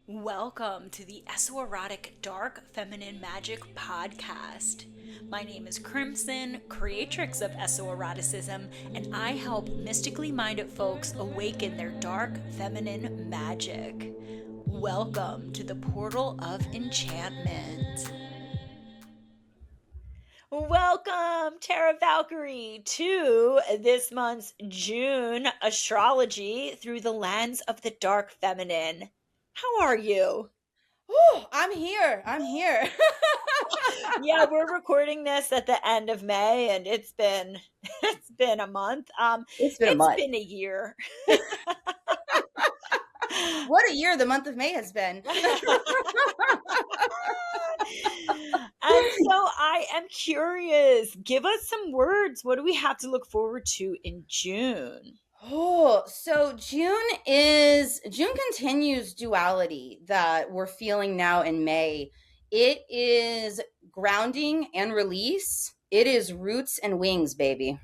Welcome to the Esoerotic Dark Feminine Magic Podcast. My name is Crimson, creatrix of Esoeroticism, and I help mystically minded folks awaken their dark feminine magic. Welcome to the Portal of Enchantment. Welcome, Tara Valkyrie, to this month's June astrology through the lens of the dark feminine. How are you? Oh, I'm here. I'm here. Yeah, we're recording this at the end of May, and it's been it's been a month. It's been a It's month. been a year. What a year the month of May has been. And so I am curious. Give us some words. What do we have to look forward to in June? Oh, so June continues duality that we're feeling now in May. It is grounding and release. It is roots and wings, baby.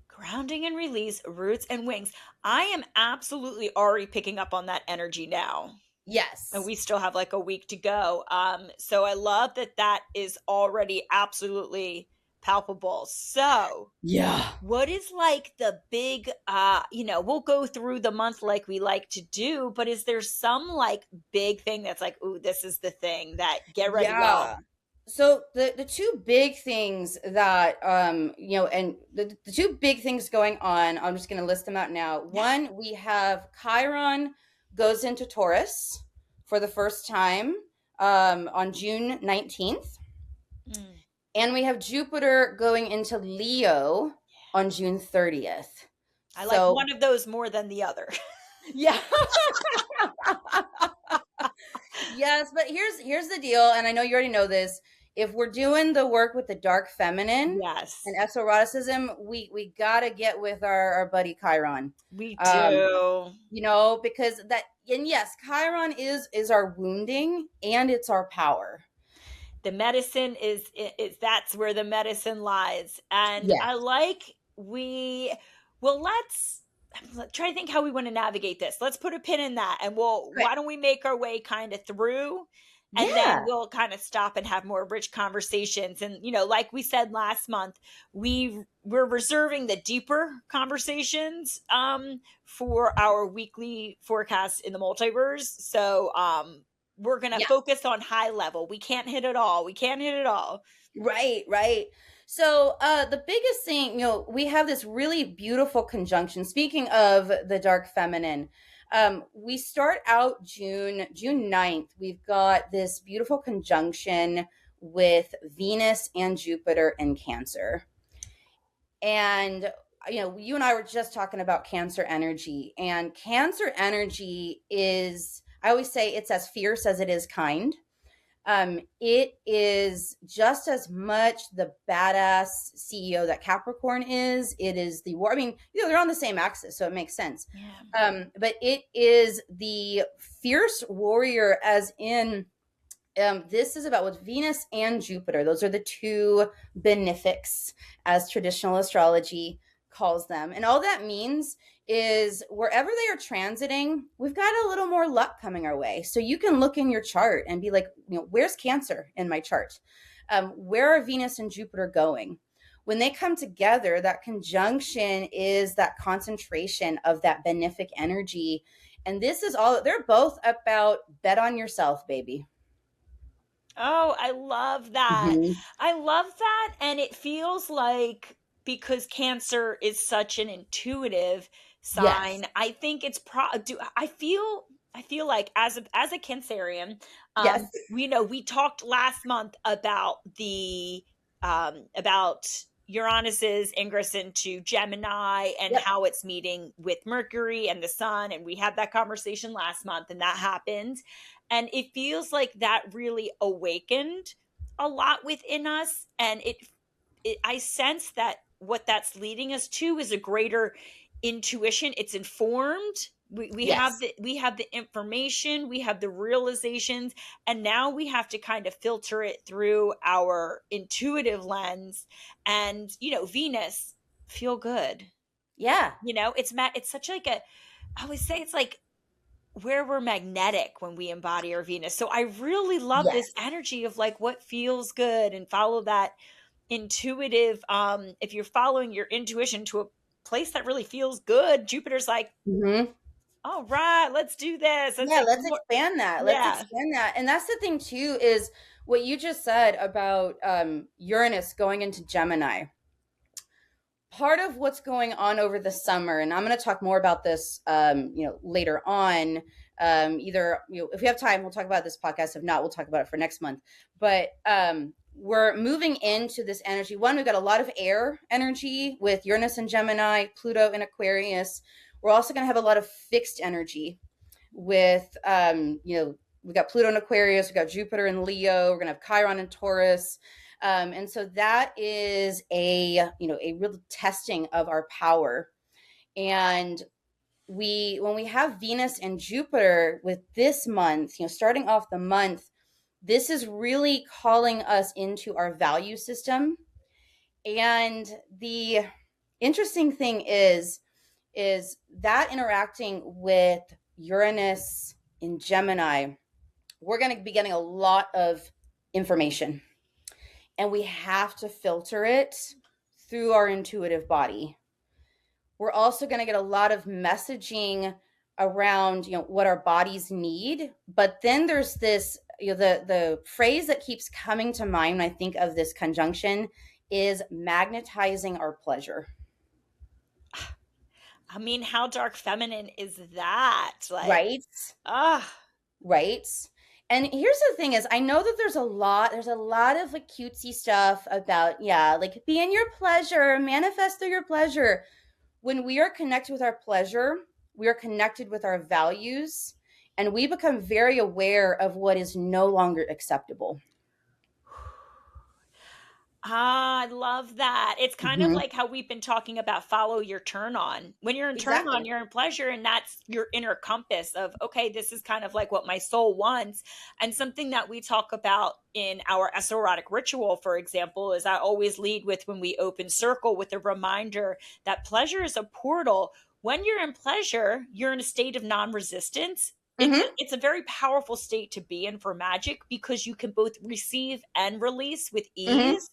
Grounding and release, roots and wings. I am absolutely already picking up on that energy now. And Yes. we still have like a week to go. So I love that that is already absolutely palpable. So, Yeah. what is like the big we'll go through the month like we like to do, but is there some like big thing that's like, ooh, this is the thing that get ready, Yeah. y'all? So the two big things that and the two big things going on, I'm just going to list them out now. One, we have Chiron goes into Taurus for the first time on June 19th, Mm. and we have Jupiter going into Leo on June 30th. I like So one of those more than the other. yeah. Yes, but here's the deal, and I know you already know this. If we're doing the work with the dark feminine Yes, and esoeroticism, we gotta get with our buddy Chiron. we Um, do. because that, and yes, Chiron is our wounding and it's our power. The medicine is that's where the medicine lies. And Yeah. I like we well let's try to think how we want to navigate this. Let's put a pin in that, and Okay. why don't we make our way kind of through, and then Yeah. we'll kind of stop and have more rich conversations. And like we said last month, we're reserving the deeper conversations for our weekly forecast in the multiverse. So we're going to Yeah. focus on high level. We can't hit it all. We can't hit it all. Right, right. So the biggest thing, we have this really beautiful conjunction. Speaking of the dark feminine, we start out June 9th. We've got this beautiful conjunction with Venus and Jupiter in Cancer. And you and I were just talking about Cancer energy, and Cancer energy is, I always say, it's as fierce as it is kind. It is just as much the badass CEO that Capricorn is. It is the war. I mean, they're on the same axis, so it makes sense. Yeah. But it is the fierce warrior, as in, this is about with Venus and Jupiter. Those are the two benefics, as traditional astrology calls them. And all that means is wherever they are transiting, we've got a little more luck coming our way. So you can look in your chart and be like, where's Cancer in my chart? Where are Venus and Jupiter going? When they come together, that conjunction is that concentration of that benefic energy. And this is all, they're both about bet on yourself, baby. Oh, I love that. Mm-hmm. I love that. And it feels like because Cancer is such an intuitive Yes. sign, I think it's I feel like as a Cancerian, Yes. we talked last month about the about Uranus's ingress into Gemini and Yep. how it's meeting with Mercury and the Sun, and we had that conversation last month, and that happened. And it feels like that really awakened a lot within us. And I sense that what that's leading us to is a greater intuition. It's informed. We have Yes. the information, we have the realizations, and now we have to kind of filter it through our intuitive lens. And Venus, feel good. Yeah. It's such like a, I always say it's like where we're magnetic when we embody our Venus. So I really love this Yes. energy of like what feels good and follow that intuitive. If you're following your intuition to a place that really feels good, Jupiter's like, Hmm. all right, let's do this. Let's Yeah, like let's more. expand that. Let's Yeah. expand that. And that's the thing too, is what you just said about Uranus going into Gemini. Part of what's going on over the summer, and I'm going to talk more about this, later on. Either if we have time, we'll talk about this podcast. If not, we'll talk about it for next month. But we're moving into this energy. One, we've got a lot of air energy with Uranus and Gemini, Pluto in Aquarius. We're also going to have a lot of fixed energy with we got Pluto in Aquarius, we got Jupiter in Leo, we're gonna have Chiron in Taurus. And so that is a real testing of our power. And when we have Venus and Jupiter with this month, starting off the month, this is really calling us into our value system. And the interesting thing is that interacting with Uranus in Gemini, we're going to be getting a lot of information, and we have to filter it through our intuitive body. We're also going to get a lot of messaging around what our bodies need, but then there's this the phrase that keeps coming to mind when I think of this conjunction is magnetizing our pleasure. I mean, how dark feminine is that? Like, Right. ah, Right. And here's the thing is, I know that there's a lot of like cutesy stuff about, yeah, like be in your pleasure, manifest through your pleasure. When we are connected with our pleasure, we are connected with our values, and we become very aware of what is no longer acceptable. I love that. It's kind of Hmm. like how we've been talking about follow your turn on. When you're in turn on, Exactly. you're in pleasure, and that's your inner compass of, okay, this is kind of like what my soul wants. And something that we talk about in our Esoerotic ritual, for example, is I always lead with when we open circle with a reminder that pleasure is a portal. When you're in pleasure, you're in a state of non resistance. Hmm. It's a very powerful state to be in for magic because you can both receive and release with Hmm. ease.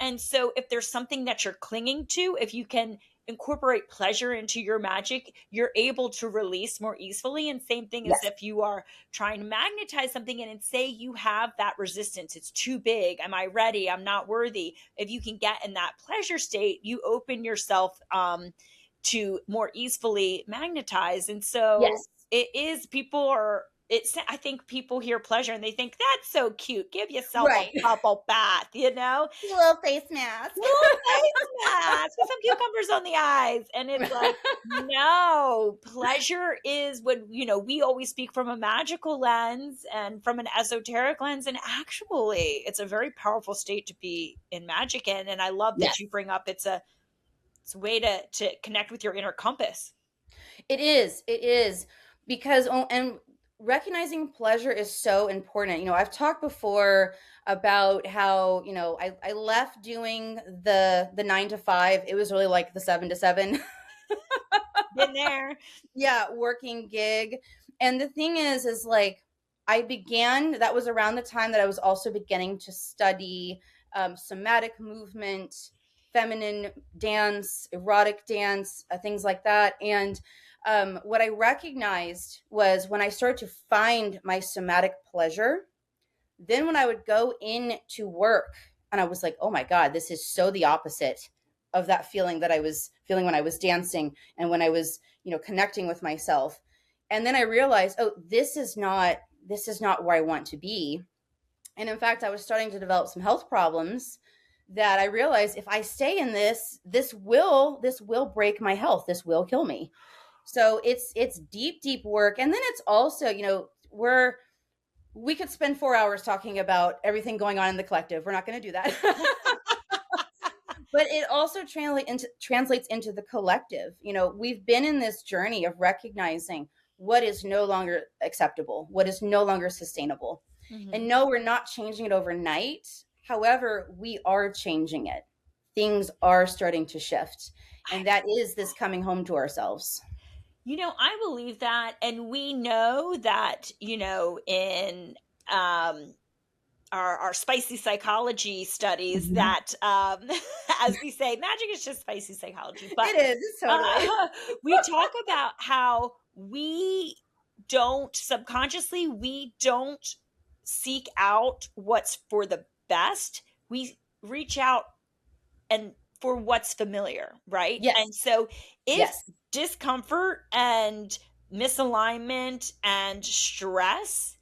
And so, if there's something that you're clinging to, if you can incorporate pleasure into your magic, you're able to release more easily. And same thing as Yes. if you are trying to magnetize something and say you have that resistance, it's too big. Am I ready? I'm not worthy. If you can get in that pleasure state, you open yourself to more easily magnetize. And so, Yes. it is people are it's I think people hear pleasure and they think that's so cute. Give yourself a Right. bubble bath, you know? Little face mask. Little face mask with some cucumbers on the eyes. And it's like, no, pleasure is when, we always speak from a magical lens and from an esoteric lens. And actually, it's a very powerful state to be in magic in. And I love that Yes. you bring up it's a way to connect with your inner compass. It is. It is because and recognizing pleasure is so important. I've talked before about how, I left doing the 9 to 5. It was really like the 7 to 7. Been there. Yeah, working gig. And the thing is like that was around the time that I was also beginning to study somatic movement, feminine dance, erotic dance, things like that. And what I recognized was when I started to find my somatic pleasure, then when I would go in to work and I was like, oh my God, this is so the opposite of that feeling that I was feeling when I was dancing and when I was, connecting with myself. And then I realized, oh, this is not where I want to be. And in fact, I was starting to develop some health problems that I realized if I stay in this will break my health. This will kill me. So it's deep, deep work. And then it's also, we could spend 4 hours talking about everything going on in the collective. We're not going to do that. But it also translates into the collective. We've been in this journey of recognizing what is no longer acceptable, what is no longer sustainable. Mhm. And no, we're not changing it overnight. However, we are changing it. Things are starting to shift. And that is this coming home to ourselves. I believe that. And we know that, in our spicy psychology studies Mhm. that, as we say, magic is just spicy psychology. But It is. It's totally. we talk about how we don't seek out what's for the best. We reach out and for what's familiar, right? Yes. And so if Yes. discomfort and misalignment and stress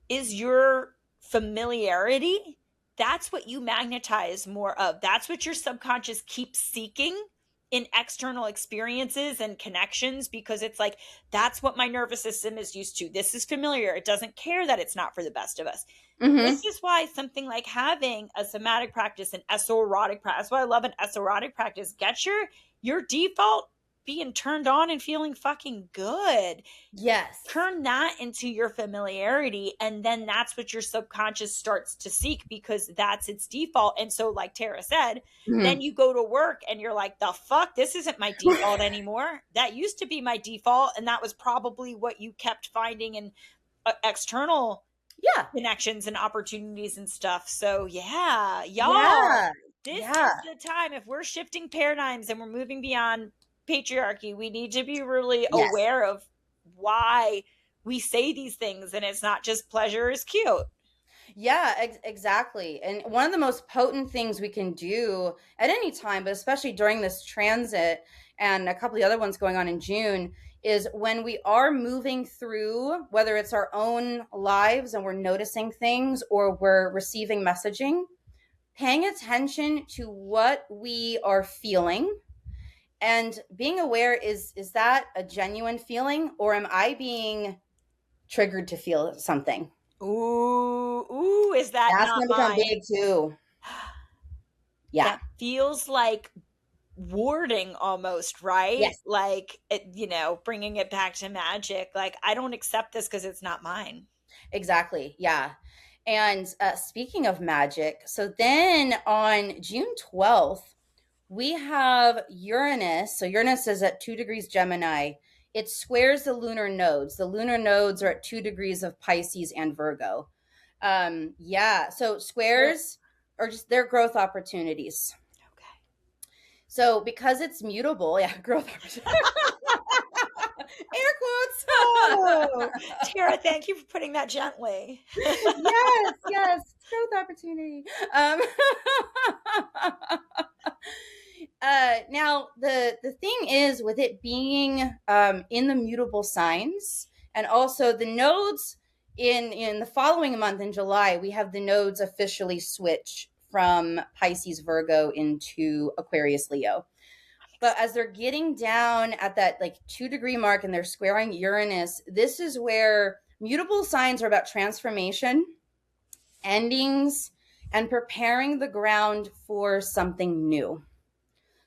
is your familiarity, that's what you magnetize more of. That's what your subconscious keeps seeking in external experiences and connections, because it's like, that's what my nervous system is used to. This is familiar. It doesn't care that it's not for the best of us. Mm-hmm. This is why something like having a somatic practice, an esoerotic practice, that's why I love an esoerotic practice. Get your default being turned on and feeling fucking good. Yes. Turn that into your familiarity, and then that's what your subconscious starts to seek, because that's its default. And so, like Tara said, Mm-hmm. then you go to work and you're like, the fuck, this isn't my default anymore. That used to be my default, and that was probably what you kept finding in external Yeah. connections and opportunities and stuff. So yeah, y'all, Yeah. this Yeah. is the time. If we're shifting paradigms and we're moving beyond patriarchy, we need to be really Yes. aware of why we say these things, and it's not just pleasure is cute. Yeah, exactly. And one of the most potent things we can do at any time, but especially during this transit and a couple of the other ones going on in June, is when we are moving through, whether it's our own lives and we're noticing things or we're receiving messaging, paying attention to what we are feeling and being aware, is that a genuine feeling, or am I being triggered to feel something? Ooh, is that That's not going to become mine? big too. Yeah. That feels like warding almost, right? Yes. Like, bringing it back to magic. Like, I don't accept this because it's not mine. Exactly. Yeah. And speaking of magic, so then on June 12th, we have Uranus. So Uranus is at 2 degrees Gemini. It squares the lunar nodes. The lunar nodes are at 2 degrees of Pisces and Virgo. Yeah. So squares are just their growth opportunities. Okay. So because it's mutable, yeah, growth opportunities. Air quotes. Oh, Tara, thank you for putting that gently. Yes, growth opportunity. Now the thing is, with it being in the mutable signs, and also the nodes in the following month in July, we have the nodes officially switch from Pisces Virgo into Aquarius Leo. But as they're getting down at that like 2 degree mark and they're squaring Uranus, this is where mutable signs are about transformation, endings, and preparing the ground for something new.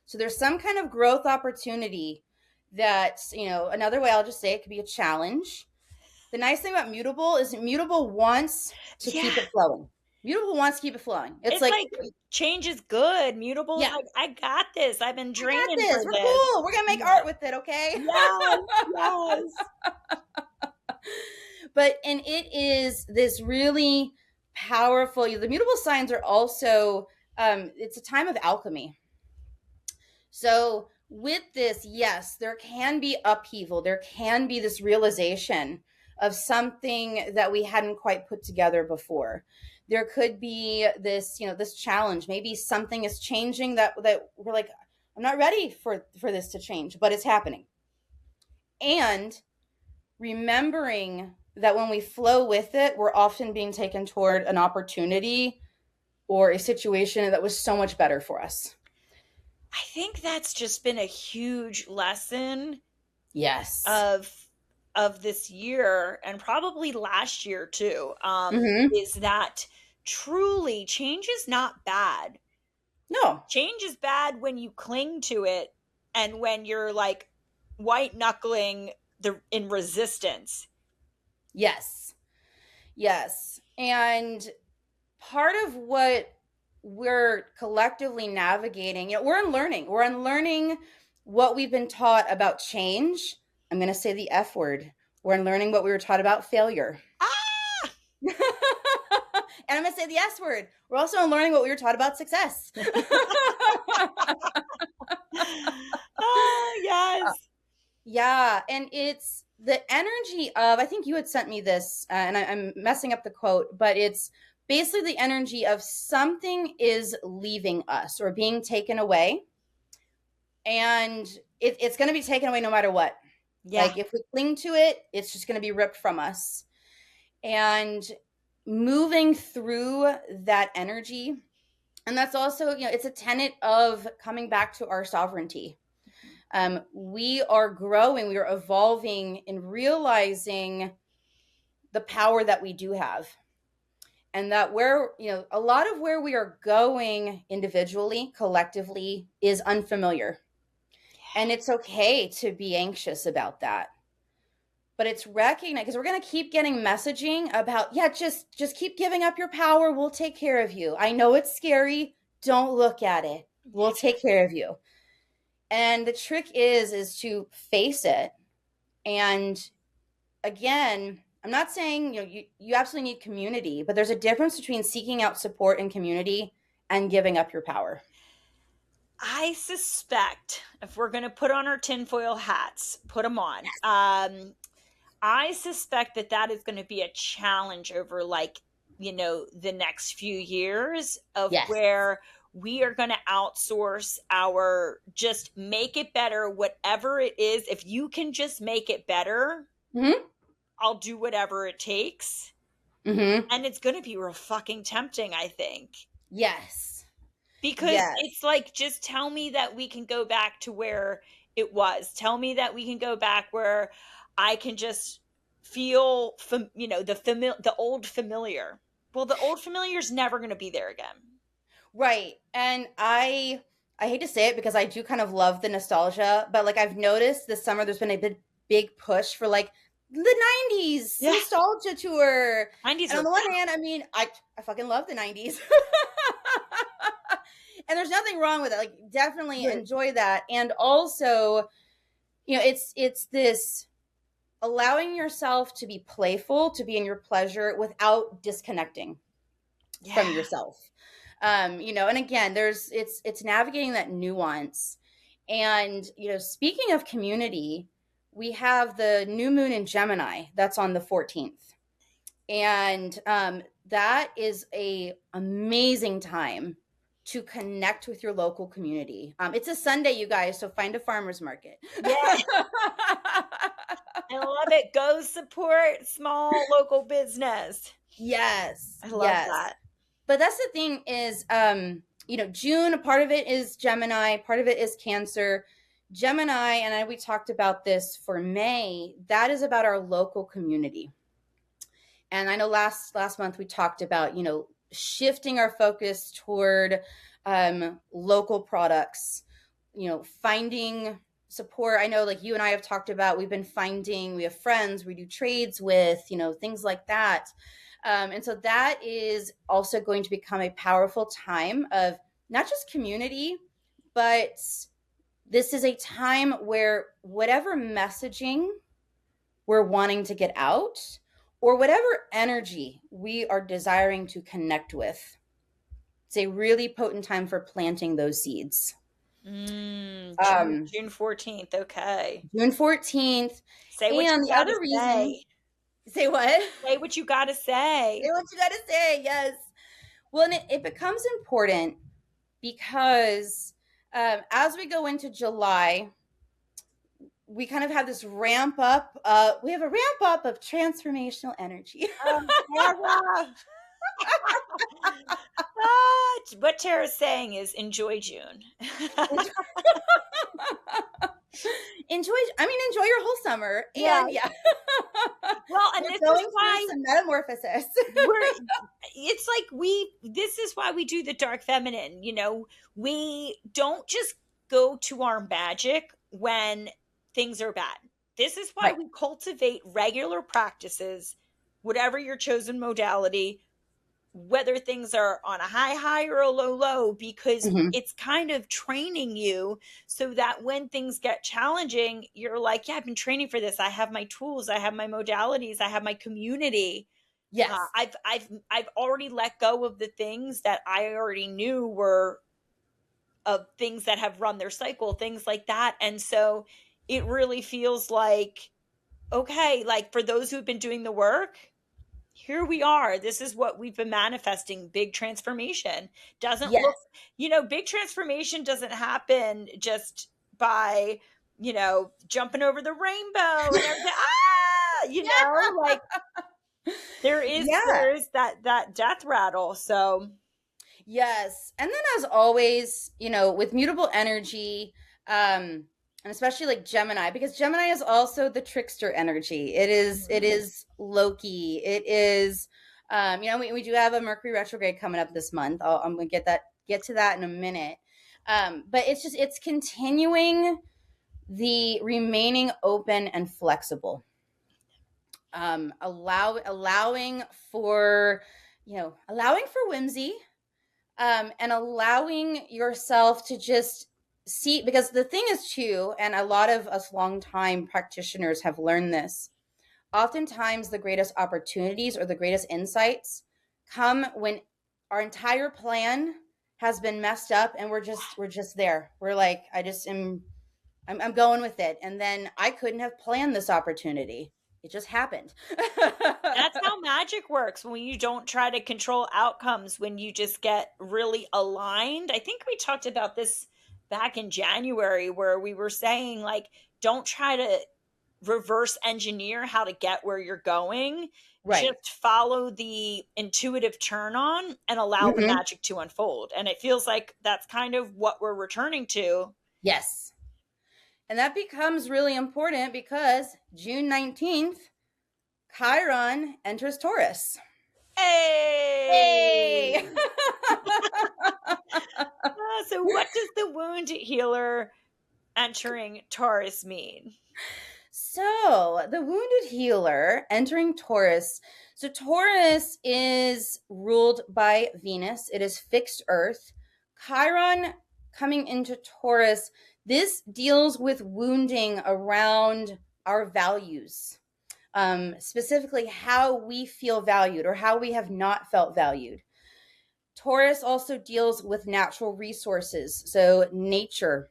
So there's some kind of growth opportunity that, another way I'll just say it could be a challenge. The nice thing about mutable is mutable wants to keep it flowing. Mutable wants to keep it flowing. It's like change is good. Mutable is yeah, like, I got this. I've been I got draining this. for We're this. cool. We're gonna make art with it, okay? Yes. And it is this really powerful. The mutable signs are also it's a time of alchemy. So with this, yes, there can be upheaval. There can be this realization of something that we hadn't quite put together before. There could be this, this challenge. Maybe something is changing that we're like, I'm not ready for this to change, but it's happening. And remembering that when we flow with it, we're often being taken toward an opportunity or a situation that was so much better for us. I think that's just been a huge lesson. Yes. Of this year, and probably last year too, is that truly change is not bad. No. Change is bad when you cling to it and when you're like white knuckling in resistance. Yes. And part of what we're collectively navigating, we're unlearning what we've been taught about change I'm going to say the F word. We're learning what we were taught about failure. Ah! And I'm going to say the S word. We're also learning what we were taught about success. Oh, yes. Yeah. And it's the energy of, I think you had sent me this, and I'm messing up the quote, but it's basically the energy of something is leaving us or being taken away. And it's going to be taken away no matter what. Yeah. Like if we cling to it, it's just going to be ripped from us. And moving through that energy, and that's also, it's a tenet of coming back to our sovereignty. We are growing, we are evolving and realizing the power that we do have. And that a lot of where we are going individually, collectively, is unfamiliar. And it's okay to be anxious about that. But it's recognized, because we're going to keep getting messaging about, just keep giving up your power. We'll take care of you. I know it's scary. Don't look at it. We'll take care of you. And the trick is to face it. And again, I'm not saying you absolutely need community, but there's a difference between seeking out support and community and giving up your power. I suspect if we're going to put on our tinfoil hats, put them on. Yes. I suspect that is going to be a challenge over the next few years of where we are going to outsource our just make it better, whatever it is. If you can just make it better, I'll do whatever it takes. And it's going to be real fucking tempting, I think. Yes. Because it's like, just tell me that we can go back to where it was. Tell me that we can go back where I can just feel, the old familiar. Well, the old familiar is never going to be there again. Right. And I hate to say it because I do kind of love the nostalgia, but like I've noticed this summer there's been a big push for like the 90s nostalgia tour. 90s. And on the one hand, I mean, I fucking love the 90s. And there's nothing wrong with it. Like, definitely enjoy that. And also, it's this allowing yourself to be playful, to be in your pleasure without disconnecting from yourself. And again, it's navigating that nuance. And, speaking of community, we have the new moon in Gemini that's on the 14th. And that is a amazing time to connect with your local community. It's a Sunday, you guys, so find a farmer's market. Yeah. I love it. Go support small local business. Yes. I love that. But that's the thing is, June, part of it is Gemini, part of it is Cancer. Gemini, and we talked about this for May, that is about our local community. And I know last month we talked about, shifting our focus toward local products, finding support. I know like you and I have talked about, we have friends we do trades with, things like that. And so that is also going to become a powerful time of not just community, but this is a time where whatever messaging we're wanting to get out, or whatever energy we are desiring to connect with, it's a really potent time for planting those seeds. June 14th. Okay. June 14th. Say what you gotta say. Say what? Say what you gotta say. Say what you gotta say, yes. Well, and it becomes important because as we go into July, we kind of have this ramp up. We have a ramp up of transformational energy. What Tara's saying is enjoy June. Enjoy your whole summer. Yeah. And Well, and this is why some metamorphosis. It's like this is why we do the dark feminine. We don't just go to our magic when things are bad. This is why we cultivate regular practices, whatever your chosen modality, whether things are on a high or a low, because Mhm. it's kind of training you so that when things get challenging, you're like, yeah, I've been training for this. I have my tools, I have my modalities, I have my community. Yes. I've already let go of the things that I already knew were of things that have run their cycle, things like that. And so it really feels like, okay, like for those who've been doing the work, here we are. This is what we've been manifesting. Big transformation doesn't look, Yes. big transformation doesn't happen just by, jumping over the rainbow and everything. Like Yeah. there is that death rattle. So Yes. And then as always, with mutable energy, and especially like Gemini, because Gemini is also the trickster energy. It is Loki. It is we do have a Mercury retrograde coming up this month. I'm gonna get to that in a minute. But it's continuing the remaining open and flexible. Allowing for whimsy, and allowing yourself to just see, because the thing is too, and a lot of us longtime practitioners have learned this, oftentimes the greatest opportunities or the greatest insights come when our entire plan has been messed up and we're just there. We're like, I'm going with it, and then I couldn't have planned this opportunity. It just happened. that's how magic works, when you don't try to control outcomes, when you just get really aligned. I think we talked about this back in January, where we were saying, like, don't try to reverse engineer how to get where you're going. Right. Just follow the intuitive turn on and allow the Hmm. magic to unfold. And it feels like that's kind of what we're returning to. Yes. And that becomes really important because June 19th, Chiron enters Taurus. Hey! Hey! So, what does the wound healer entering Taurus mean? So, the wounded healer entering Taurus. So, Taurus is ruled by Venus, it is fixed earth. Chiron coming into Taurus, this deals with wounding around our values, specifically how we feel valued or how we have not felt valued. Taurus also deals with natural resources, so nature.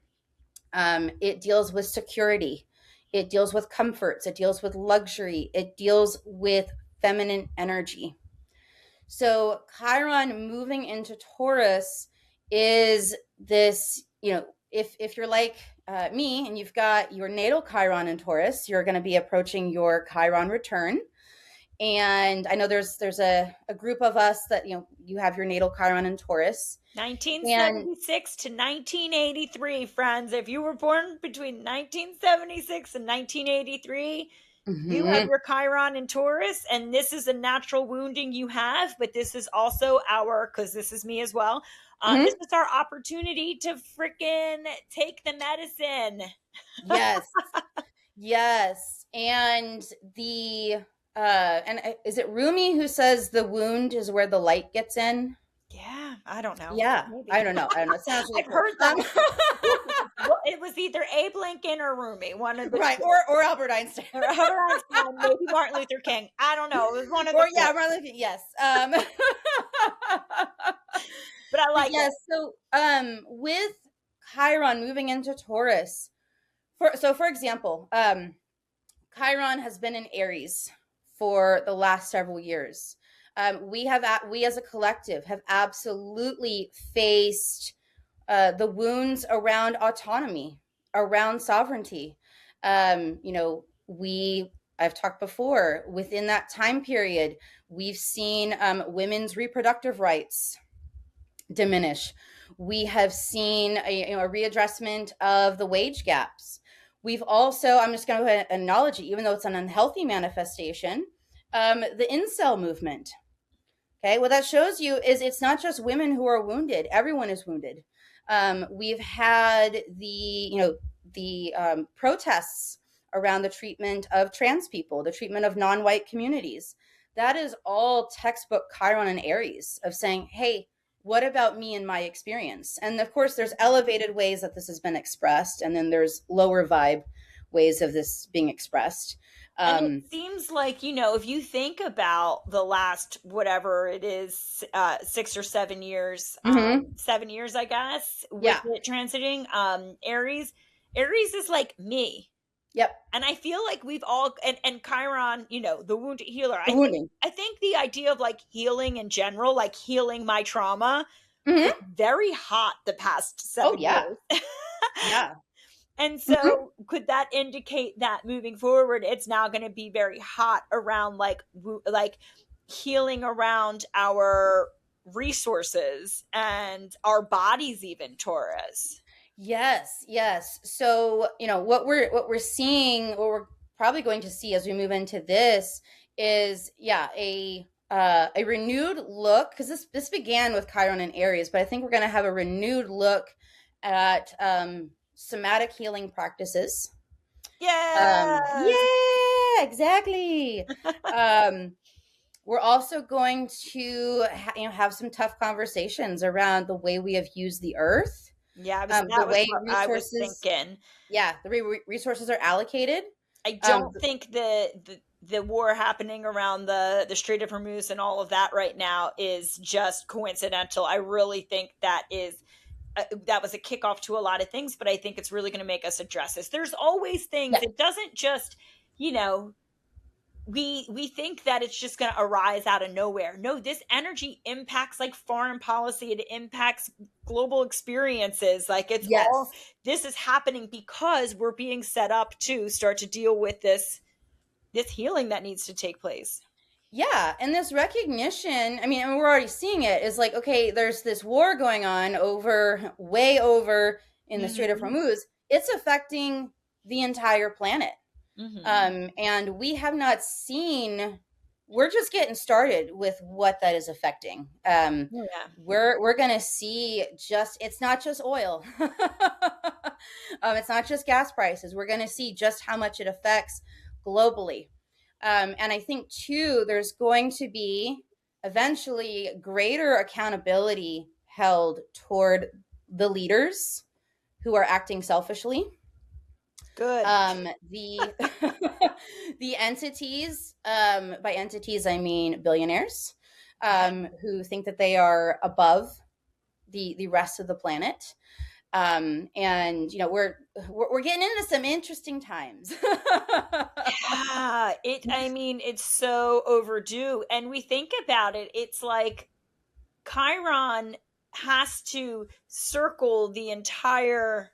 It deals with security. It deals with comforts. It deals with luxury. It deals with feminine energy. So Chiron moving into Taurus is this, if you're like me and you've got your natal Chiron in Taurus, you're going to be approaching your Chiron return. And I know there's a group of us that, you have your natal Chiron in Taurus. And 1976 to 1983, friends. If you were born between 1976 and 1983, you have mhm, your Chiron in Taurus, and this is a natural wounding you have, but this is also because this is me as well. This mhm, is our opportunity to freaking take the medicine. yes. Yes. And is it Rumi who says the wound is where the light gets in? Yeah, I don't know. Yeah. I Maybe. don't know. I don't know. It sounds really I've cool. heard that. Well, it was either Abe Lincoln or Rumi, one of the Right. two. Or Albert Einstein. Or Albert Einstein, maybe Martin Luther King. I don't know. It was one of the Or four, yeah, Martin Luther, yes. but I But like yes, it. so with Chiron moving into Taurus, for example, Chiron has been in Aries for the last several years. We as a collective have absolutely faced the wounds around autonomy, around sovereignty. I've talked before, within that time period, we've seen women's reproductive rights diminish. We have seen a readdressment of the wage gaps. We've also, I'm just going to acknowledge it, even though it's an unhealthy manifestation, the incel movement. Okay, what that shows you is it's not just women who are wounded; everyone is wounded. We've had the protests around the treatment of trans people, the treatment of non-white communities. that is all textbook Chiron and Aries of saying, hey, what about me and my experience? And of course, there's elevated ways that this has been expressed, and then there's lower vibe ways of this being expressed. And it seems like, if you think about the last, whatever it is, 6 or 7 years, mm-hmm. 7 years, I guess, with Yeah. it transiting, Aries is like me. Yep. And I feel like we've all, and Chiron, the wounded healer. Wounding. I think the idea of like healing in general, like healing my trauma, Mm-hmm. was very hot the past 7 years. Yeah. And so could that indicate that moving forward, it's now going to be very hot around like healing around our resources and our bodies, even, Taurus? Yes. So, what we're seeing, what we're probably going to see as we move into this is, a renewed look, because this began with Chiron and Aries, but I think we're going to have a renewed look at somatic healing practices. Yeah. Yeah, exactly. We're also going to have some tough conversations around the way we have used the earth. Yeah, that was what I was thinking. Yeah, the way resources are allocated. I don't think the war happening around the Strait of Hormuz and all of that right now is just coincidental. I really think that was a kickoff to a lot of things, but I think it's really going to make us address this. There's always things. Yeah. It doesn't just, we think that it's just going to arise out of nowhere. No, this energy impacts like foreign policy. It impacts global experiences. Like it's all, this is happening because we're being set up to start to deal with this healing that needs to take place. Yeah, and this recognition, I mean, and we're already seeing it, is like, okay, there's this war going on way over in the Strait of Hormuz. It's affecting the entire planet. And we have not seen, we're just getting started with what that is affecting. We're going to see it's not just oil. It's not just gas prices. We're going to see just how much it affects globally. And I think, too, there's going to be eventually greater accountability held toward the leaders who are acting selfishly. Good. The entities, by entities, I mean billionaires, who think that they are above the rest of the planet. And we're getting into some interesting times. Yeah, it's so overdue. And we think about it, it's like Chiron has to circle the entire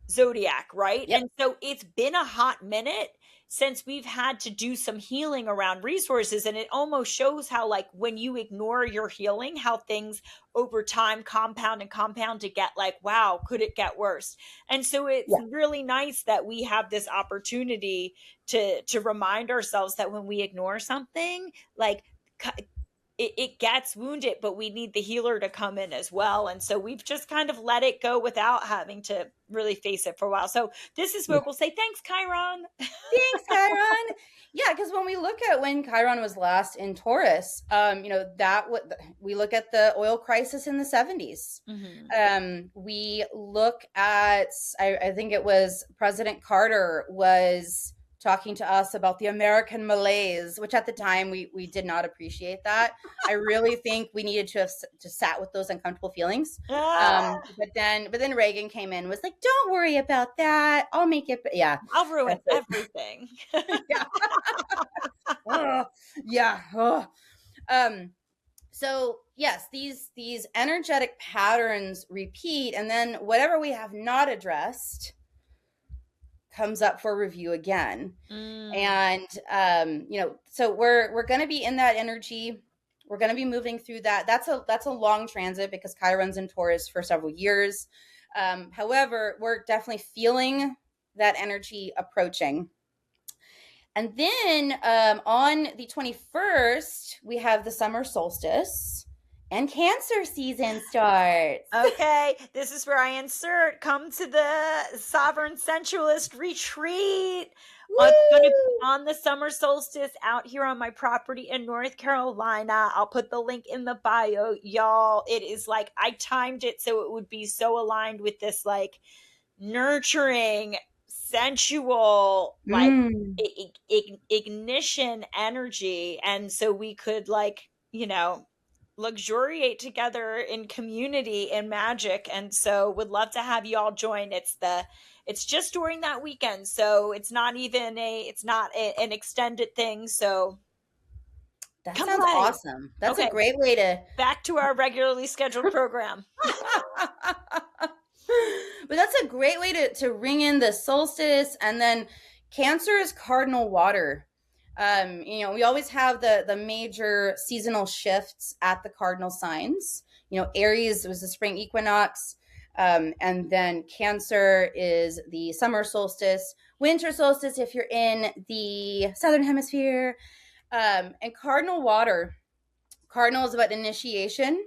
zodiac, right? Yep. And so it's been a hot minute since we've had to do some healing around resources, and it almost shows how, like, when you ignore your healing, how things over time compound to get like, wow, could it get worse? And so it's really nice that we have this opportunity to remind ourselves that when we ignore something, like, it gets wounded, but we need the healer to come in as well. And so we've just kind of let it go without having to really face it for a while. So this is where we'll say, thanks, Chiron. Thanks, Chiron. Yeah, because when we look at when Chiron was last in Taurus, we look at the oil crisis in the 70s. We look at, I think it was President Carter was talking to us about the American malaise, which at the time we did not appreciate that. I really think we needed to have just sat with those uncomfortable feelings. But then Reagan came in, was like, "Don't worry about that. I'll make it." Yeah, I'll ruin everything. So yes, these energetic patterns repeat, and then whatever we have not addressed comes up for review again. And so we're going to be in that energy. We're going to be moving through that. That's a long transit because Chiron's in Taurus for several years. However, we're definitely feeling that energy approaching. And then on the 21st, we have the summer solstice. And Cancer season starts. Okay, this is where I insert, come to the Sovereign Sensualist retreat. It's going to be Woo! on the summer solstice out here on my property in North Carolina. I'll put the link in the bio, y'all. It is like I timed it so it would be so aligned with this like nurturing, sensual, like Mm. ignition energy. And so we could, like, luxuriate together in community and magic. And so would love to have you all join. It's just during that weekend, so it's not an extended thing. So That come sounds play. awesome. That's a Okay, great way to. back to our regularly scheduled program. But that's a great way to ring in the solstice. And then Cancer is cardinal water. We always have the major seasonal shifts at the cardinal signs. Aries was the spring equinox. And then Cancer is the summer solstice, winter solstice if you're in the southern hemisphere. And cardinal water. Cardinal is about initiation.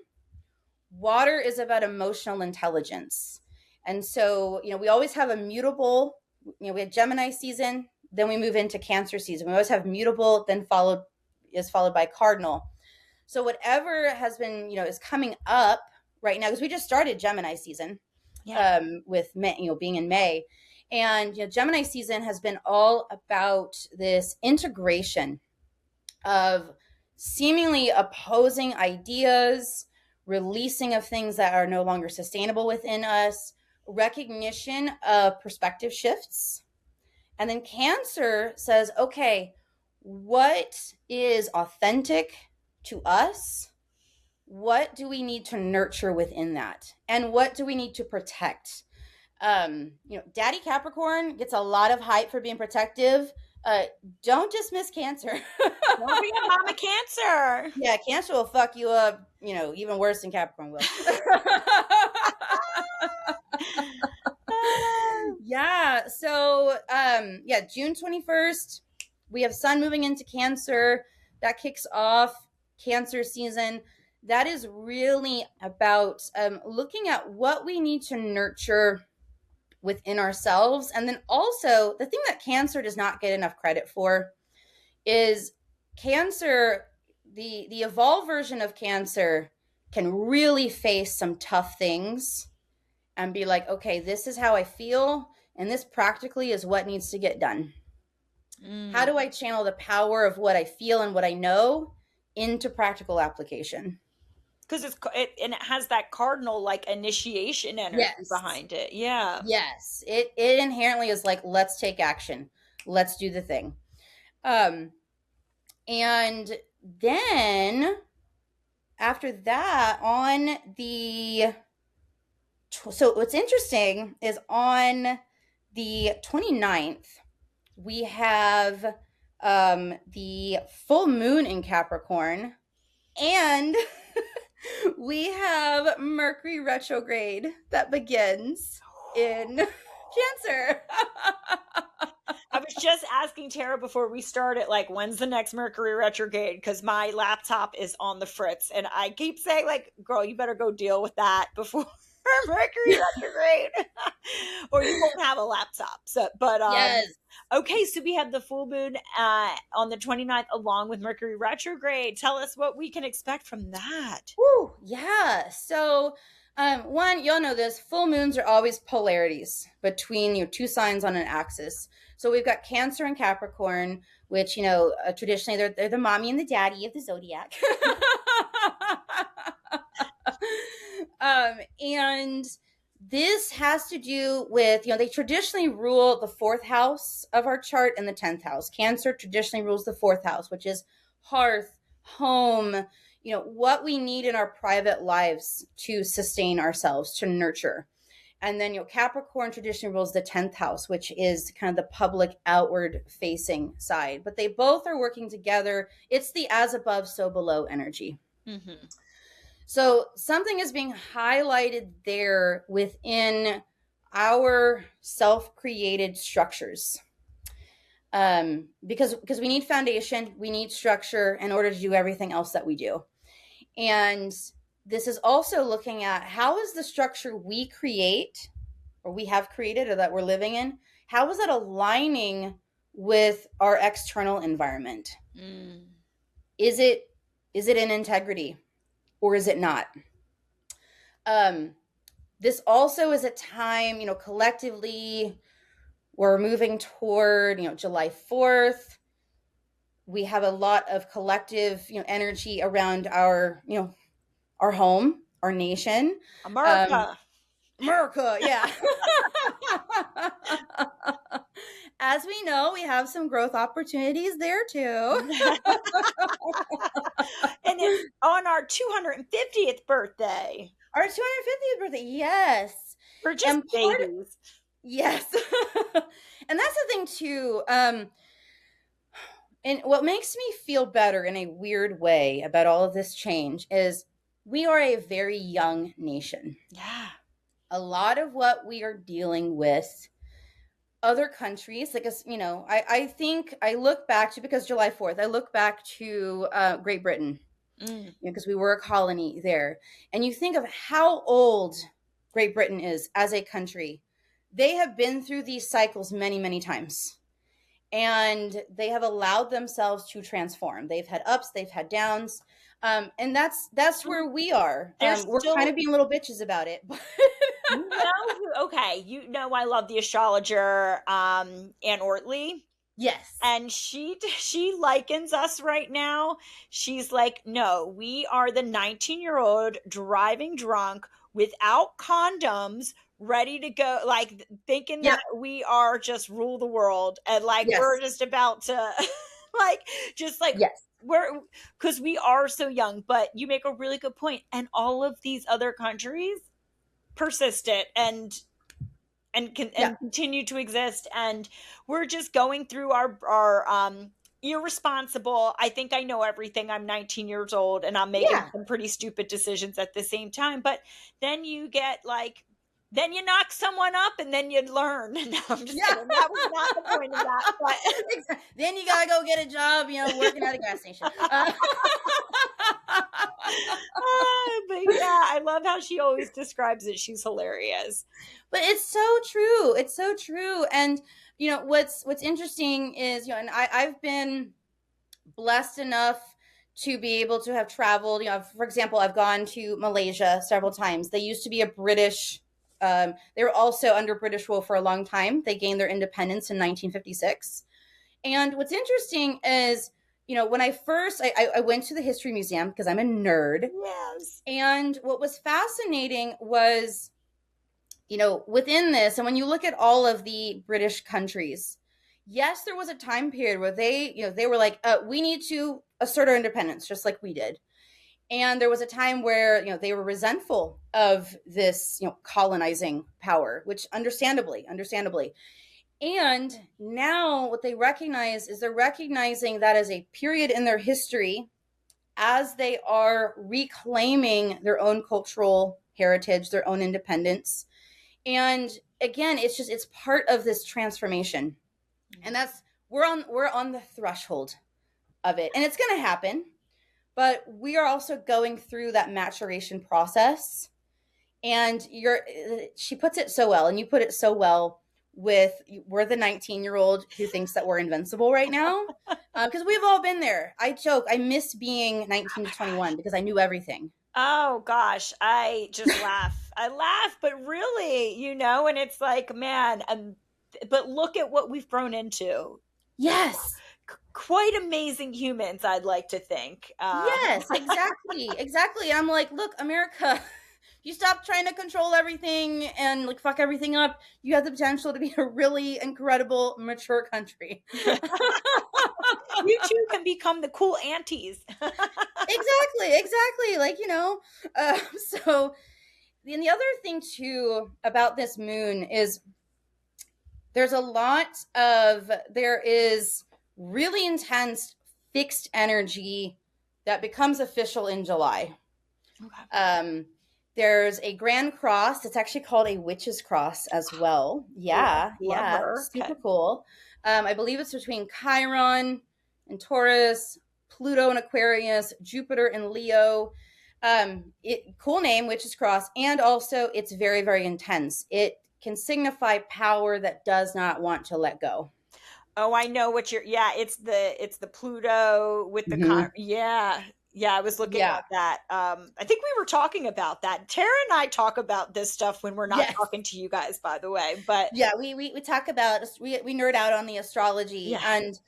Water is about emotional intelligence. And so, we always have a mutable, we have Gemini season, then we move into Cancer season. We always have mutable, then followed by cardinal. So whatever has been, is coming up right now, because we just started Gemini season, with May, being in May. And, Gemini season has been all about this integration of seemingly opposing ideas, releasing of things that are no longer sustainable within us, recognition of perspective shifts. And then Cancer says, okay, what is authentic to us? What do we need to nurture within that? And what do we need to protect? Daddy Capricorn gets a lot of hype for being protective. Don't dismiss Cancer. Don't be a mama Cancer. Yeah, Cancer will fuck you up, even worse than Capricorn will. Yeah. So, June 21st, we have Sun moving into Cancer. That kicks off Cancer season. That is really about looking at what we need to nurture within ourselves. And then also, the thing that Cancer does not get enough credit for is Cancer, the evolved version of Cancer can really face some tough things and be like, okay, this is how I feel, and this practically is what needs to get done. How do I channel the power of what I feel and what I know into practical application? Because it has that cardinal like initiation energy behind it. Yeah. Yes. It inherently is like, let's take action. Let's do the thing. And then after that, so what's interesting is on the 29th, we have the full moon in Capricorn, and we have Mercury retrograde that begins in Cancer. I was just asking Tara before we started, like, when's the next Mercury retrograde? Because my laptop is on the fritz, and I keep saying, like, girl, you better go deal with that before Mercury retrograde, or you won't have a laptop. So, but yes. Okay, so we have the full moon on the 29th along with Mercury retrograde. Tell us what we can expect from that. Woo, yeah. So, one, y'all know this, full moons are always polarities between two signs on an axis. So we've got Cancer and Capricorn, which, traditionally they're the mommy and the daddy of the zodiac. And this has to do with, they traditionally rule the 4th house of our chart and the 10th house. Cancer traditionally rules the 4th house, which is hearth, home, what we need in our private lives to sustain ourselves, to nurture. And then, Capricorn traditionally rules the 10th house, which is kind of the public outward facing side. But they both are working together. It's the as above, so below energy. Mm-hmm. So something is being highlighted there within our self-created structures. Because we need foundation, we need structure in order to do everything else that we do. And this is also looking at how is the structure we create or we have created or that we're living in, how is that aligning with our external environment. Mm. Is it in integrity or is it not? This also is a time, collectively we're moving toward, July 4th. We have a lot of collective, energy around our, our home, our nation. America. America, yeah. As we know, we have some growth opportunities there too. And it's on our 250th birthday. Our 250th birthday, yes. We're just babies. Yes. And that's the thing too. And what makes me feel better in a weird way about all of this change is we are a very young nation. Yeah. A lot of what we are dealing with, other countries, like, I think I look back to, because July 4th, I look back to Great Britain, because we were a colony there. And you think of how old Great Britain is as a country. They have been through these cycles many, many times. And they have allowed themselves to transform. They've had ups, they've had downs. And that's where we are. We're kind of being little bitches about it. Okay, I love the astrologer, Anne Ortley. Yes. And she likens us right now. She's like, no, we are the 19-year-old driving drunk without condoms, ready to go, like thinking that we are just rule the world, and like we're just about to we're, because we are so young. But you make a really good point, and all of these other countries persisted and continue to exist, and we're just going through our irresponsible, I think I know everything, I'm 19 years old and I'm making some pretty stupid decisions at the same time. But then you get then you knock someone up and then you learn. No, I'm just kidding. That was not the point of that. But then you gotta go get a job, working at a gas station. But yeah, I love how she always describes it. She's hilarious. But it's so true. It's so true. And what's interesting is, and I've been blessed enough to be able to have traveled. For example, I've gone to Malaysia several times. They used to be a British. They were also under British rule for a long time. They gained their independence in 1956. And what's interesting is, when I first, I went to the History Museum because I'm a nerd. Yes. And what was fascinating was, within this, and when you look at all of the British countries, yes, there was a time period where they were like, we need to assert our independence, just like we did. And there was a time where, they were resentful of this, colonizing power, which understandably. And now what they recognize is they're recognizing that as a period in their history as they are reclaiming their own cultural heritage, their own independence. And again, it's part of this transformation. And we're on the threshold of it. And it's going to happen. But we are also going through that maturation process. And she puts it so well, and you put it so well with, we're the 19-year-old who thinks that we're invincible right now. Because we've all been there. I joke, I miss being 19 to 21 because I knew everything. Oh gosh, I just laugh. I laugh, but really, and it's like, man, but look at what we've grown into. Yes. Quite amazing humans, I'd like to think. Yes, exactly. And I'm like, look, America, you stop trying to control everything and fuck everything up. You have the potential to be a really incredible, mature country. You too can become the cool aunties. Exactly. So then the other thing too about this moon is there is really intense fixed energy that becomes official in July. Okay. There's a grand cross. It's actually called a witch's cross as well. Yeah. Super cool. I believe it's between Chiron and Taurus, Pluto and Aquarius, Jupiter and Leo. Cool name, witch's cross. And also it's very, very intense. It can signify power that does not want to let go. Oh, I know what you're. Yeah, it's the Pluto with the Hmm. yeah. Yeah, I was looking Yeah. at that. I think we were talking about that. Tara and I talk about this stuff when we're not Yes. talking to you guys, by the way. But Yeah, we talk about, we nerd out on the astrology, yeah, and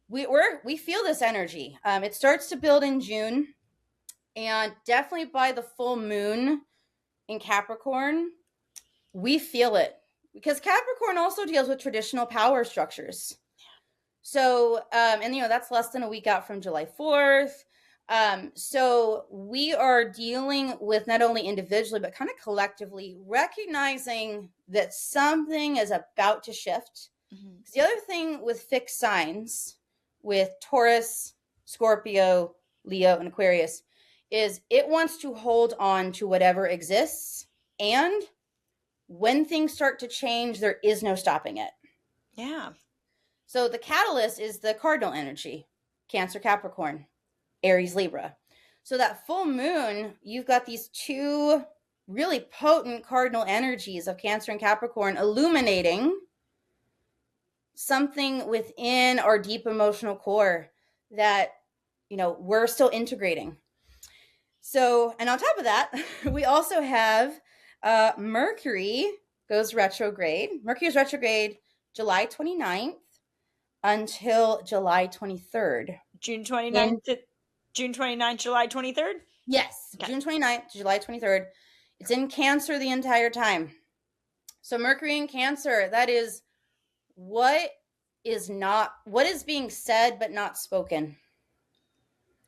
we feel this energy. It starts to build in June, and definitely by the full moon in Capricorn, we feel it, because Capricorn also deals with traditional power structures. So, and that's less than a week out from July 4th. So we are dealing with, not only individually, but kind of collectively, recognizing that something is about to shift. mhm. The other thing with fixed signs, with Taurus, Scorpio, Leo, and Aquarius, is it wants to hold on to whatever exists. And when things start to change, there is no stopping it. Yeah, So the catalyst is the cardinal energy: Cancer, Capricorn, Aries, Libra. So that full moon, you've got these two really potent cardinal energies of Cancer and Capricorn illuminating something within our deep emotional core that we're still integrating. So, and on top of that, we also have Mercury goes retrograde. Mercury is retrograde July 29th until July 23rd. June 29th In to June 29th, July 23rd. Yes, Okay. June 29th to July 23rd. It's in Cancer the entire time. So Mercury in Cancer, that is what what is being said but not spoken.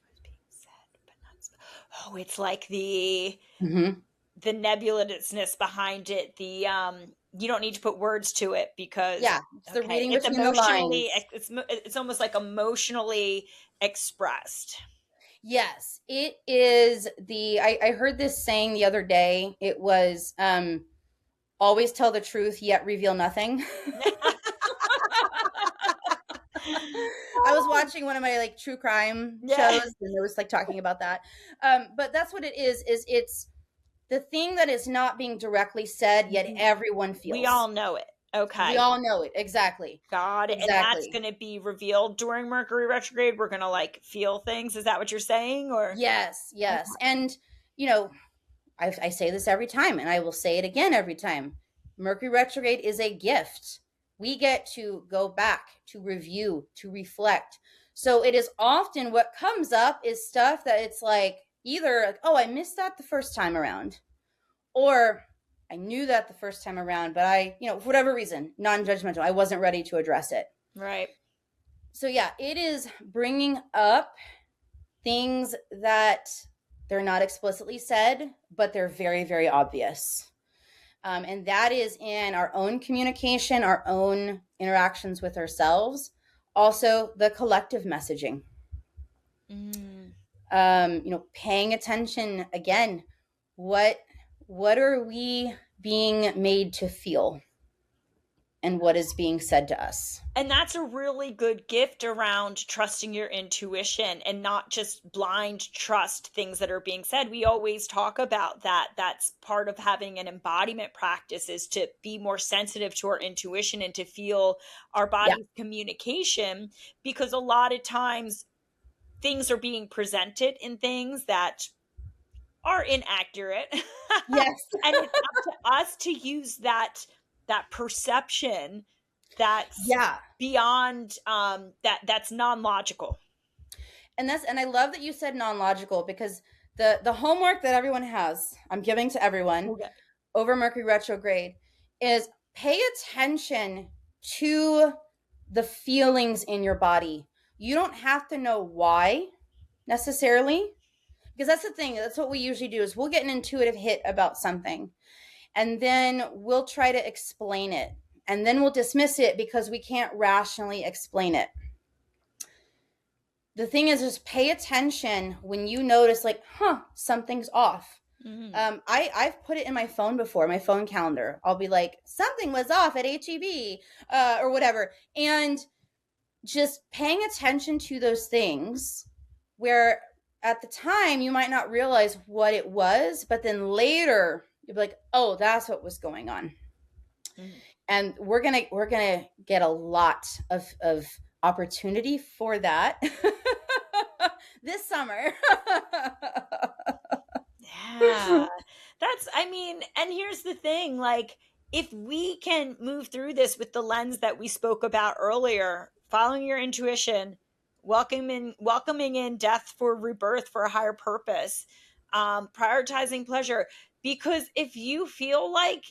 What's being said but not oh, it's like the Mm-hmm. the nebulousness behind it. The you don't need to put words to it because Yeah, it's the okay, reading it's between the emotionally lines. it's almost like emotionally expressed. Yes, it is I heard this saying the other day. It was always tell the truth yet reveal nothing. I was watching one of my like true crime Yeah. shows, and it was like talking about that. But that's what it is it's the thing that is not being directly said, yet everyone We all feels. know it. We Okay. all know it. Exactly. God, and that's Exactly. going to be revealed during Mercury retrograde. We're going to like feel things. Is that what you're saying? Or Yes, okay. yes. And, you know, I say this every time, and I will say it again every time. Mercury retrograde is a gift. We get to go back, to review, to reflect. So it is often what comes up is stuff that it's like either, like, oh, I missed that the first time around, or I knew that the first time around, but for whatever reason, non judgmental, I wasn't ready to address it. Right. So, yeah, it is bringing up things that they're not explicitly said, but they're very, very obvious. And that is in our own communication, our own interactions with ourselves, also the collective messaging. Mm. Paying attention again. What are we being made to feel, and what is being said to us? And that's a really good gift around trusting your intuition and not just blind trust things that are being said. We always talk about that. That's part of having an embodiment practice, is to be more sensitive to our intuition and to feel our Yeah. body's communication, because a lot of times things are being presented in things that are inaccurate. Yes. And it's up to us to use that perception that's Yeah. beyond that's non-logical. And I love that you said non-logical, because the homework that everyone has, I'm giving to everyone Okay. over Mercury retrograde, is pay attention to the feelings in your body. You don't have to know why necessarily, because that's the thing. That's what we usually do, is we'll get an intuitive hit about something, and then we'll try to explain it, and then we'll dismiss it because we can't rationally explain it. The thing is, just pay attention when you notice, like, something's off. Mm-hmm. I've put it in my phone before, my phone calendar. I'll be like, something was off at HEB, or whatever, and just paying attention to those things, where at the time you might not realize what it was, but then later you'll be like, oh, that's what was going on. Mm-hmm. and we're gonna get a lot of opportunity for that this summer. Yeah. I mean, and here's the thing, like, if we can move through this with the lens that we spoke about earlier, following your intuition, welcoming in death for rebirth for a higher purpose, prioritizing pleasure, because if you feel like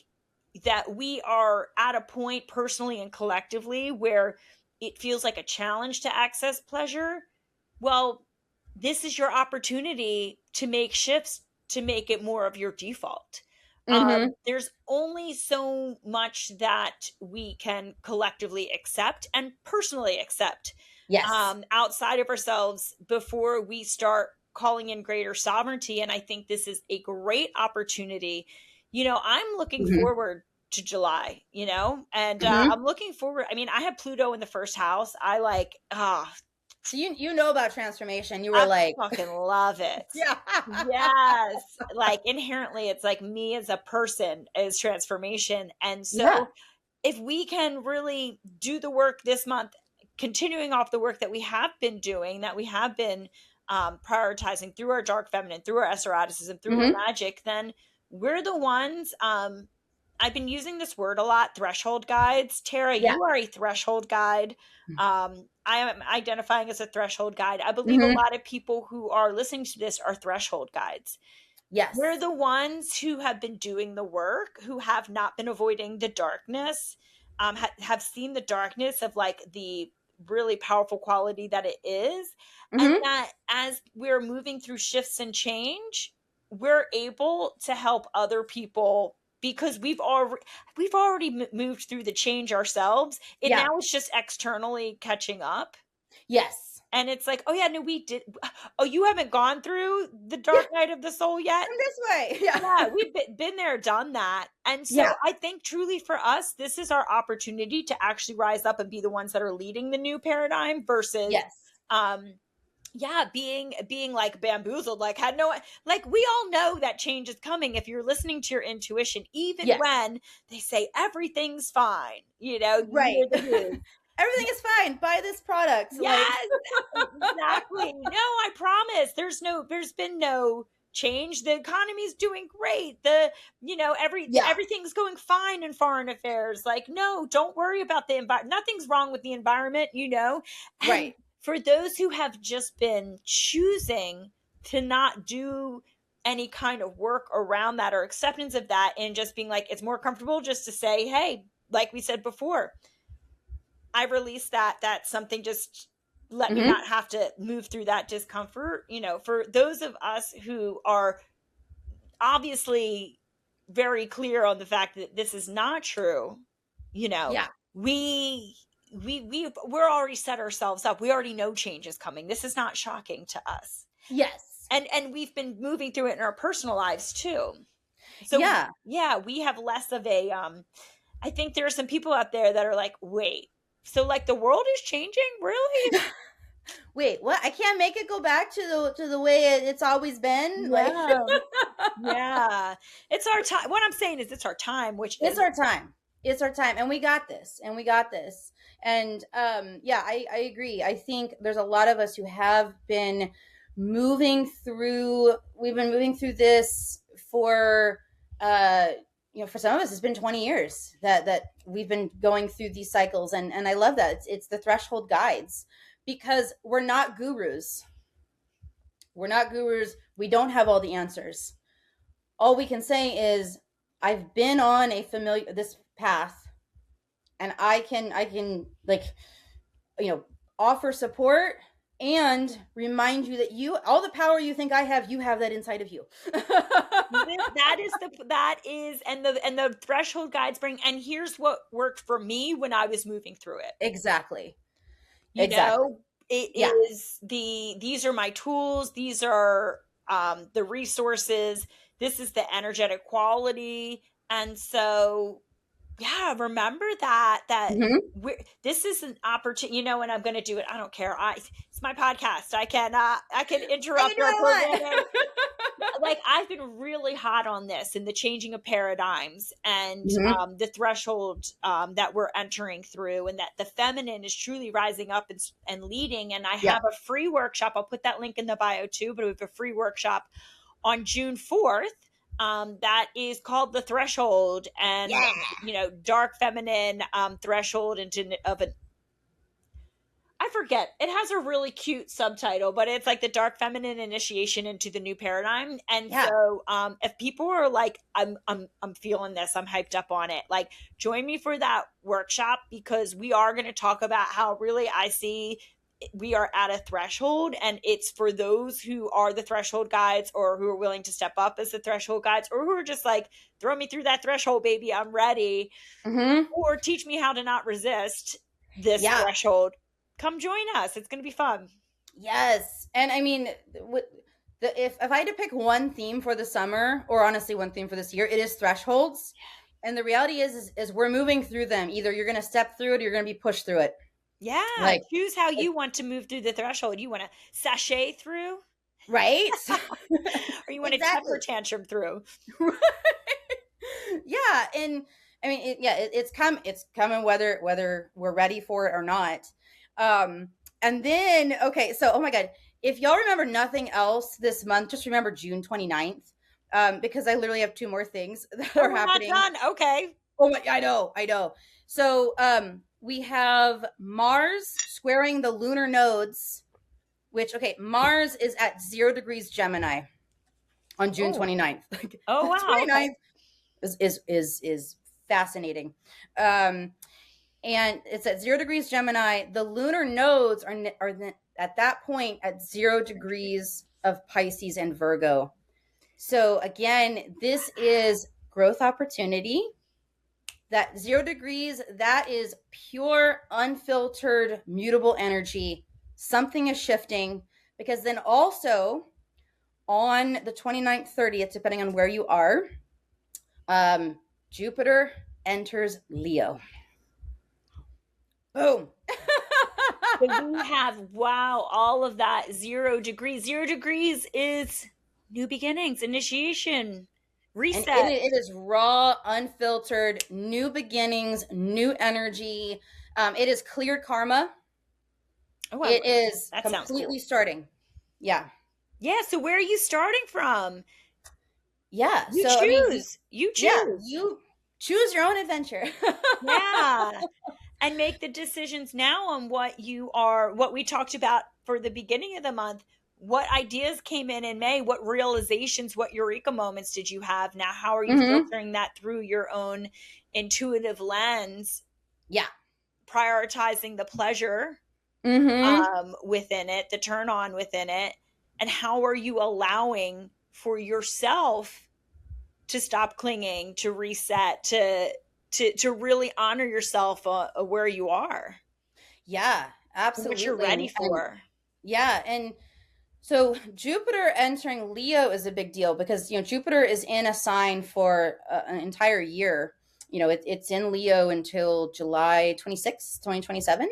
that we are at a point personally and collectively where it feels like a challenge to access pleasure, well, this is your opportunity to make shifts to make it more of your default. Mm-hmm. There's only so much that we can collectively accept and personally accept, Yes. outside of ourselves before we start calling in greater sovereignty. And I think this is a great opportunity. I'm looking Mm-hmm. forward to July, and Mm-hmm. I'm looking forward. I mean, I have Pluto in the first house. I like, So you know about transformation. You were I like, fucking love it. yeah. Yes. Like inherently, it's like me as a person is transformation. And Yeah. so if we can really do the work this month, continuing off the work that we have been doing, that we have been prioritizing through our dark feminine, through our esotericism, through our Mm-hmm. magic, then we're the ones. I've been using this word a lot, threshold guides. Tara, Yeah. you are a threshold guide. I am identifying as a threshold guide. I believe a Mm-hmm. lot of people who are listening to this are threshold guides. We're Yes. the ones who have been doing the work, who have not been avoiding the darkness, have seen the darkness of like the really powerful quality that it is. And Mm-hmm. that as we're moving through shifts and change, we're able to help other people because we've already moved through the change ourselves. It Yeah. now is just externally catching up. Yes. And it's like, oh yeah, no, we did. Oh, you haven't gone through the Yeah. dark night of the soul yet? Come this way. Yeah. Yeah, we've been there, done that. And so Yeah. I think truly for us, this is our opportunity to actually rise up and be the ones that are leading the new paradigm versus Yes. um yeah, being like bamboozled, like had no, like we all know that change is coming if you're listening to your intuition, even Yes. when they say everything's fine, you Right. hear the news. Everything is fine. Buy this product. Like, Yes, exactly. No, I promise. There's been no change. The economy's doing great. yeah. Everything's going fine in foreign affairs. Like, no, don't worry about the environment. Nothing's wrong with the environment. And Right. for those who have just been choosing to not do any kind of work around that or acceptance of that and just being like, it's more comfortable just to say, hey, like we said before, I release that's something, just let me Mm-hmm. not have to move through that discomfort. For those of us who are obviously very clear on the fact that this is not true, Yeah. we're already set ourselves up. We already know change is coming. This is not shocking to us. Yes. And we've been moving through it in our personal lives too. So Yeah. yeah, we have less of a I think there are some people out there that are like, wait, so like the world is changing? Really? Wait, what? I can't make it go back to the way it's always been. Like, Yeah. Yeah. It's our time. What I'm saying is it's our time, which it's is our time. It's our time, and we got this. And we got this. And yeah, I agree. I think there's a lot of us who have been moving through. We've been moving through this for for some of us, it's been 20 years that we've been going through these cycles, and I love that. It's the threshold guides, because we're not gurus. We're not gurus. We don't have all the answers. All we can say is, I've been on this path, and I can like, offer support and remind you that all the power you think I have, you have that inside of you. that is and the threshold guides bring, and here's what worked for me when I was moving through it. Exactly. It Yeah. is these are my tools, these are the resources, this is the energetic quality. And so yeah, remember that Mhm. this is an opportunity, and I'm going to do it. I don't care. It's my podcast. I can I interrupt can do our what I programming. want. Like, I I've been really hot on this and the changing of paradigms and the threshold that we're entering through, and that the feminine is truly rising up and leading. And I have a free workshop. I'll put that link in the bio too, but we have a free workshop on June 4th that is called The Threshold, and dark feminine threshold of an, I forget. It has a really cute subtitle, but it's like the dark feminine initiation into the new paradigm. And so if people are like, I'm feeling this, I'm hyped up on it, like join me for that workshop, because we are going to talk about how really I see we are at a threshold, and it's for those who are the threshold guides, or who are willing to step up as the threshold guides, or who are just like, throw me through that threshold, baby, I'm ready. Or teach me how to not resist this threshold. Come join us. It's going to be fun. Yes. And I mean, if I had to pick one theme for the summer, or honestly one theme for this year, it is thresholds. And the reality is we're moving through them. Either you're going to step through it, or you're going to be pushed through it. Yeah. Like, choose how you want to move through the threshold. You want to sashay through? Right. Or you want to temper tantrum through? Yeah. And I mean, it's coming whether we're ready for it or not. And then, okay, so, oh my God, if y'all remember nothing else this month, just remember June 29th, because I literally have 2 more things that are happening. Not done. Okay. Oh my, I know. So, we have Mars squaring the lunar nodes, which, okay, Mars is at 0 degrees Gemini on June 29th. Oh, wow. 29th is fascinating. And it's at 0 degrees Gemini. The lunar nodes are at that point at 0 degrees of Pisces and Virgo. So again, this is growth opportunity. That 0 degrees, that is pure, unfiltered, mutable energy. Something is shifting, because then also on the 29th, 30th, depending on where you are, Jupiter enters Leo. Boom. So you have, all of that 0 degrees. 0 degrees is new beginnings, initiation, reset. And it is raw, unfiltered, new beginnings, new energy. It is cleared karma. Oh, it is completely starting. Yeah. Yeah. So where are you starting from? Yeah. You choose. I mean, you choose. Yeah, you choose your own adventure. Yeah. And make the decisions now on what we talked about for the beginning of the month. What ideas came in May? What realizations, what eureka moments did you have? Now, how are you filtering that through your own intuitive lens? Yeah. Prioritizing the pleasure within it, the turn on within it. And how are you allowing for yourself to stop clinging, to reset, to really honor yourself where you are? Yeah, absolutely. What you're ready for. And so Jupiter entering Leo is a big deal, because Jupiter is in a sign for an entire year. It's in Leo until July 26, 2027.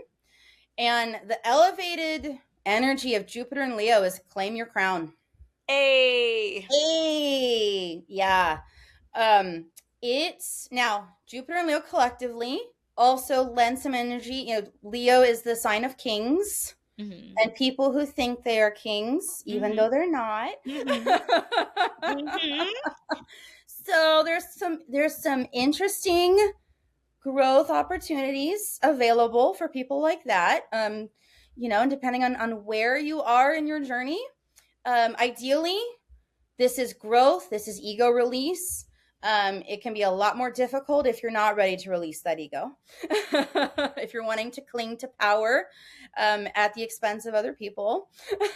And the elevated energy of Jupiter and Leo is claim your crown. Hey. Yeah. It's now Jupiter and Leo collectively also lend some energy. Leo is the sign of kings. And people who think they are kings, even though they're not. So there's some interesting growth opportunities available for people like that. And depending on where you are in your journey, ideally, this is growth. This is ego release. It can be a lot more difficult if you're not ready to release that ego. If you're wanting to cling to power at the expense of other people.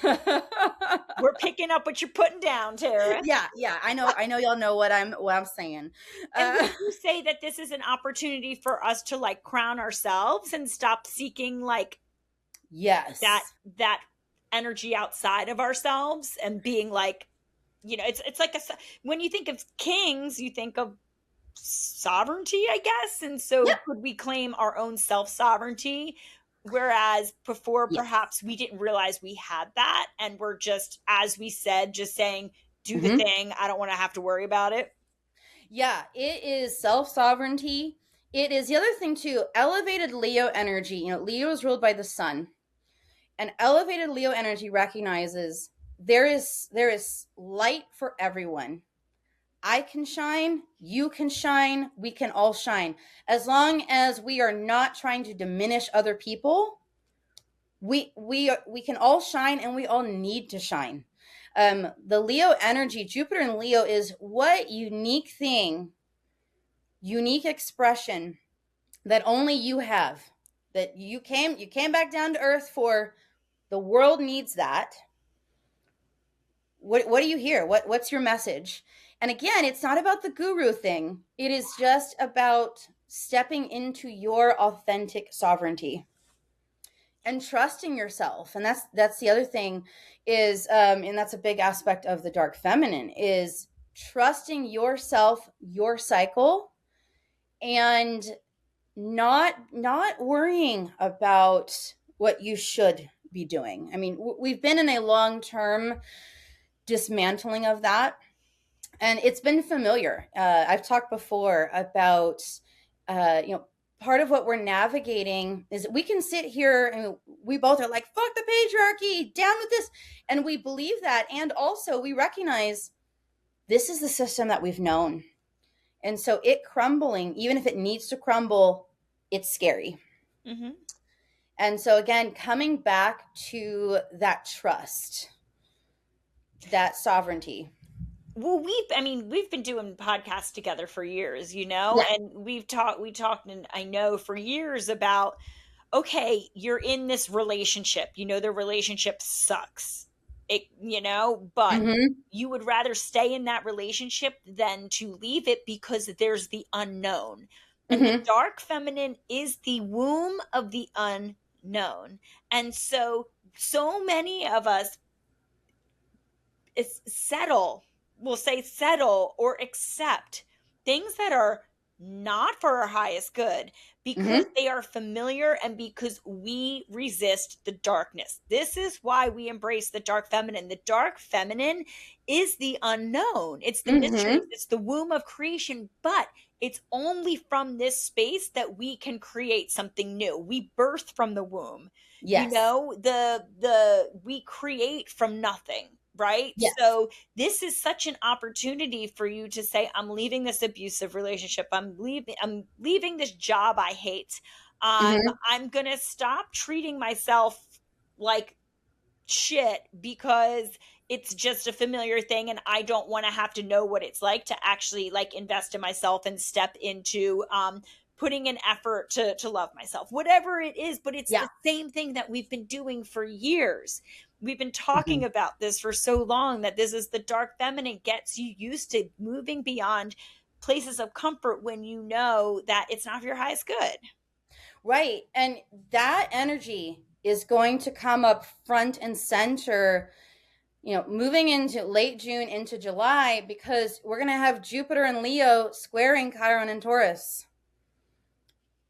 We're picking up what you're putting down, Tara. Yeah. I know y'all know what I'm saying. And would you say that this is an opportunity for us to like crown ourselves and stop seeking yes, that energy outside of ourselves, and being like, it's like when you think of kings, you think of sovereignty, I guess. And so could we claim our own self-sovereignty? Whereas before, perhaps we didn't realize we had that. And we're just, as we said, just saying, do the thing. I don't want to have to worry about it. Yeah, it is self-sovereignty. It is the other thing too, elevated Leo energy. Leo is ruled by the sun. And elevated Leo energy recognizes there is light for everyone. I can shine, you can shine, we can all shine. As long as we are not trying to diminish other people, we can all shine, and we all need to shine. The Leo energy, Jupiter in Leo, is what unique thing, unique expression that only you have, that you came back down to earth for. The world needs that. What do you hear? What's your message? And again, it's not about the guru thing. It is just about stepping into your authentic sovereignty and trusting yourself. And that's the other thing is, and that's a big aspect of the dark feminine, is trusting yourself, your cycle, and not worrying about what you should be doing. I mean, we've been in a long-term dismantling of that, and it's been familiar. I've talked before about part of what we're navigating is we can sit here and we both are like, fuck the patriarchy, down with this, and we believe that, and also we recognize this is the system that we've known, and so it crumbling, even if it needs to crumble, it's scary. And so again, coming back to that trust, that sovereignty. Well, we've been doing podcasts together for years, Yeah. and we talked, and I know for years about, okay, you're in this relationship, the relationship sucks, but you would rather stay in that relationship than to leave it because there's the unknown. And the dark feminine is the womb of the unknown. And so many of us we'll say settle or accept things that are not for our highest good because they are familiar and because we resist the darkness. This is why we embrace the dark feminine. The dark feminine is the unknown. It's the mystery. It's the womb of creation, but it's only from this space that we can create something new. We birth from the womb. Yes. We create from nothing. Right? Yes. So this is such an opportunity for you to say, I'm leaving this abusive relationship. I'm leaving this job I hate. I'm going to stop treating myself like shit because it's just a familiar thing, and I don't want to have to know what it's like to actually invest in myself and step into putting an effort to love myself, whatever it is. But it's the same thing that we've been doing for years. We've been talking about this for so long, that this is the dark feminine gets you used to moving beyond places of comfort when you know that it's not for your highest good. Right. And that energy is going to come up front and center, moving into late June into July, because we're going to have Jupiter and Leo squaring Chiron and Taurus.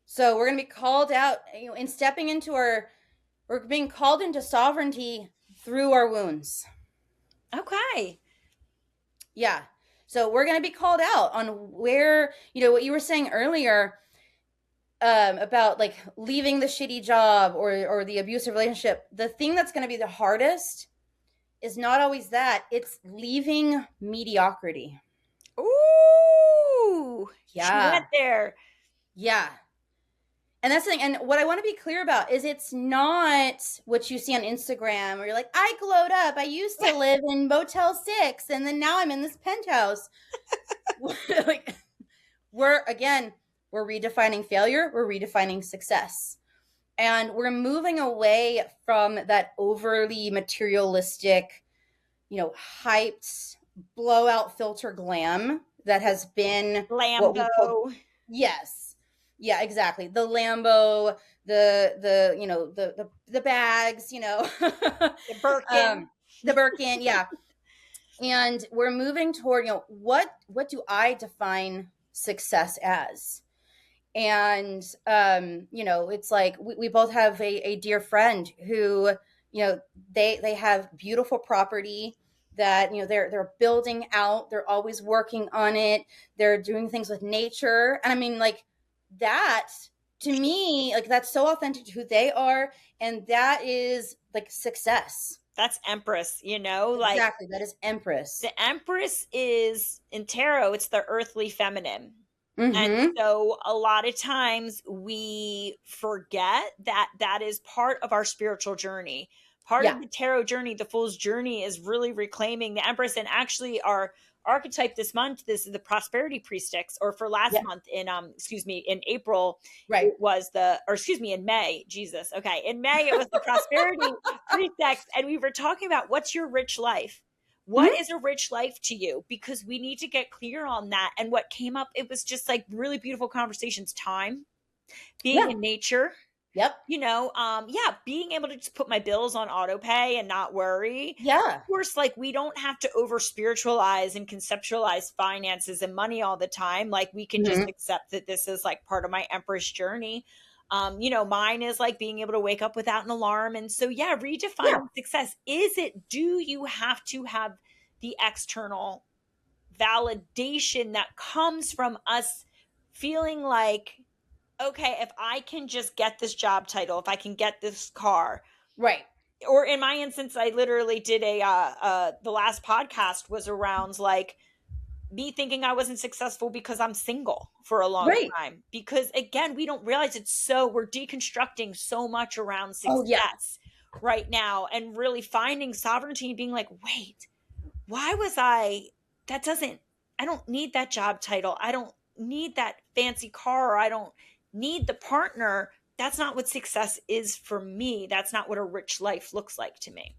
So we're going to be called out, in stepping into we're being called into sovereignty through our wounds. Okay. Yeah. So we're going to be called out on where, what you were saying earlier, about leaving the shitty job or the abusive relationship. The thing that's going to be the hardest is not always that. It's leaving mediocrity. Ooh. Yeah. She went there. Yeah. And that's the thing. And what I want to be clear about is it's not what you see on Instagram where you're like, I glowed up. I used to live in Motel 6 and then now I'm in this penthouse. We're redefining failure. We're redefining success. And we're moving away from that overly materialistic, hyped blowout filter glam that has been Lambo. Yes. Yeah, exactly. The Lambo, the bags, the Birkin. The Birkin, yeah. And we're moving toward, what do I define success as? And it's like we both have a dear friend who, they have beautiful property. that, they're building out, they're always working on it, they're doing things with nature. And I mean, like, that to me, like, that's so authentic to who they are, and that is like success. That's Empress, like Exactly, that is Empress. the Empress is in tarot, it's the earthly feminine. And Mm-hmm. so a lot of times we forget that that is part of our spiritual journey. Part Yeah. of the tarot journey, the Fool's journey, is really reclaiming the Empress. And actually, our archetype this month, this is the Prosperity Priestess, or for last Yeah. month in April, Right. it was in May, Jesus. Okay. In May, it was the Prosperity Priestess. And we were talking about what's your rich life? What Mm-hmm. is a rich life to you? Because we need to get clear on that. And what came up, it was just like really beautiful conversations. Time, being Yeah. in nature, Yep. being able to just put my bills on auto pay and not worry. Yeah. Of course, like, we don't have to over spiritualize and conceptualize finances and money all the time. Like, we can just Mm-hmm. accept that this is like part of my Empress journey. Mine is like being able to wake up without an alarm. And so, Yeah. redefining success. Do you have to have the external validation that comes from us feeling like, okay, if I can just get this job title, if I can get this car, Right. or in my instance, I literally did the last podcast was around like me thinking I wasn't successful because I'm single for a long Right. time. Because again, we don't realize we're deconstructing so much around Oh, yeah. success right now, and really finding sovereignty and being like, wait, why was I don't need that job title. I don't need that fancy car. Or I don't need the partner. That's not what success is for me. That's not what a rich life looks like to me.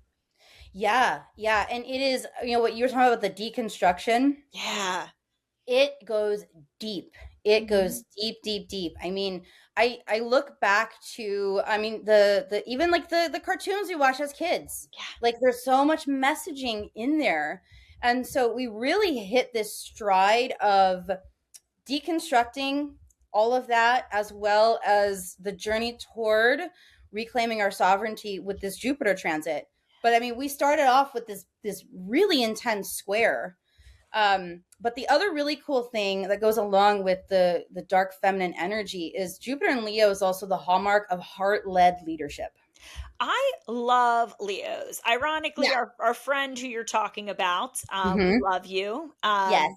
Yeah. Yeah. And it is, what you were talking about, the deconstruction. Yeah. It goes deep. It goes deep, deep, deep. I mean, I look back to, the even like the cartoons we watch as kids. Yeah. Like, there's so much messaging in there. And so we really hit this stride of deconstructing all of that, as well as the journey toward reclaiming our sovereignty with this Jupiter transit. But I mean, we started off with this really intense square. But the other really cool thing that goes along with the dark feminine energy is Jupiter in Leo is also the hallmark of heart-led leadership. I love Leos. Ironically, Yeah. our friend who you're talking about, Mhm. love you, Yes.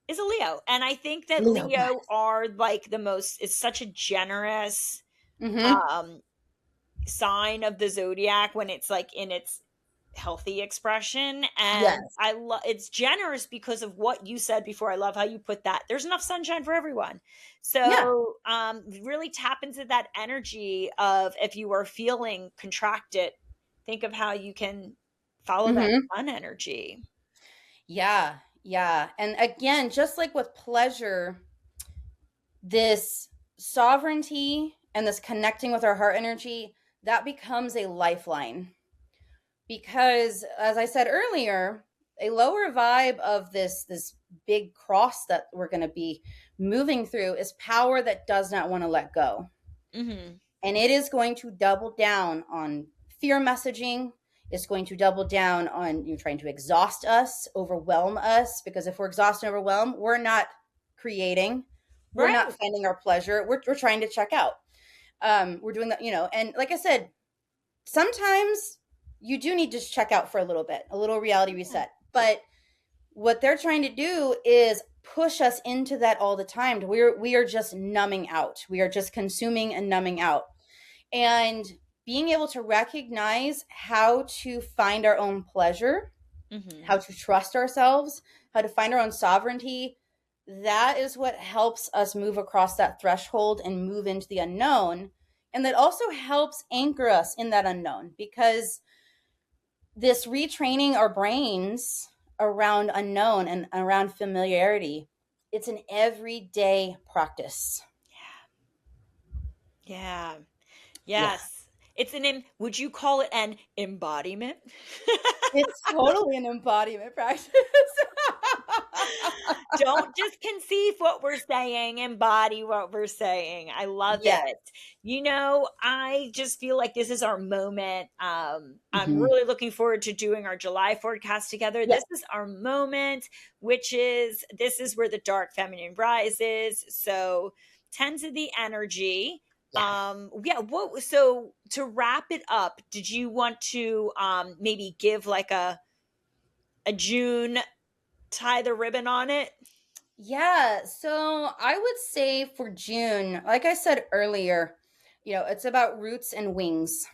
is a Leo. And I think that Leo, Leo yes. are like it's such a generous Mhm. sign of the zodiac when it's like in its healthy expression. And Yes. I love it's generous because of what you said before. I love how you put that there's enough sunshine for everyone. Yeah. So really tap into that energy of, if you are feeling contracted, think of how you can follow that Mhm. sun energy. Yeah. Yeah. And again, just like with pleasure, this sovereignty and this connecting with our heart energy, that becomes a lifeline. Because, as I said earlier, a lower vibe of this big cross that we're going to be moving through is power that does not want to let go. Mm-hmm. And it is going to double down on fear messaging. It's going to double down on trying to exhaust us, overwhelm us. Because if we're exhausted and overwhelmed, we're not creating. We're not finding our pleasure. We're trying to check out. We're doing that, and like I said, sometimes you do need to check out for a little bit, a little reality reset. But what they're trying to do is push us into that all the time. We are just numbing out. We are just consuming and numbing out. And being able to recognize how to find our own pleasure, how to trust ourselves, how to find our own sovereignty, that is what helps us move across that threshold and move into the unknown. And that also helps anchor us in that unknown, because this retraining our brains around unknown and around familiarity, it's an everyday practice. Yeah. Yes. Yeah. Would you call it an embodiment? It's totally an embodiment practice. Don't just conceive what we're saying, embody what we're saying. I love Yes. it. I just feel like this is our moment. I'm Mhm. really looking forward to doing our July forecast together. Yes. This is our moment, this is where the dark feminine rises. So tend to the energy. Yeah. Yeah, so to wrap it up, did you want to maybe give like a June, tie the ribbon on it? Yeah, so I would say for June, like I said earlier, it's about roots and wings.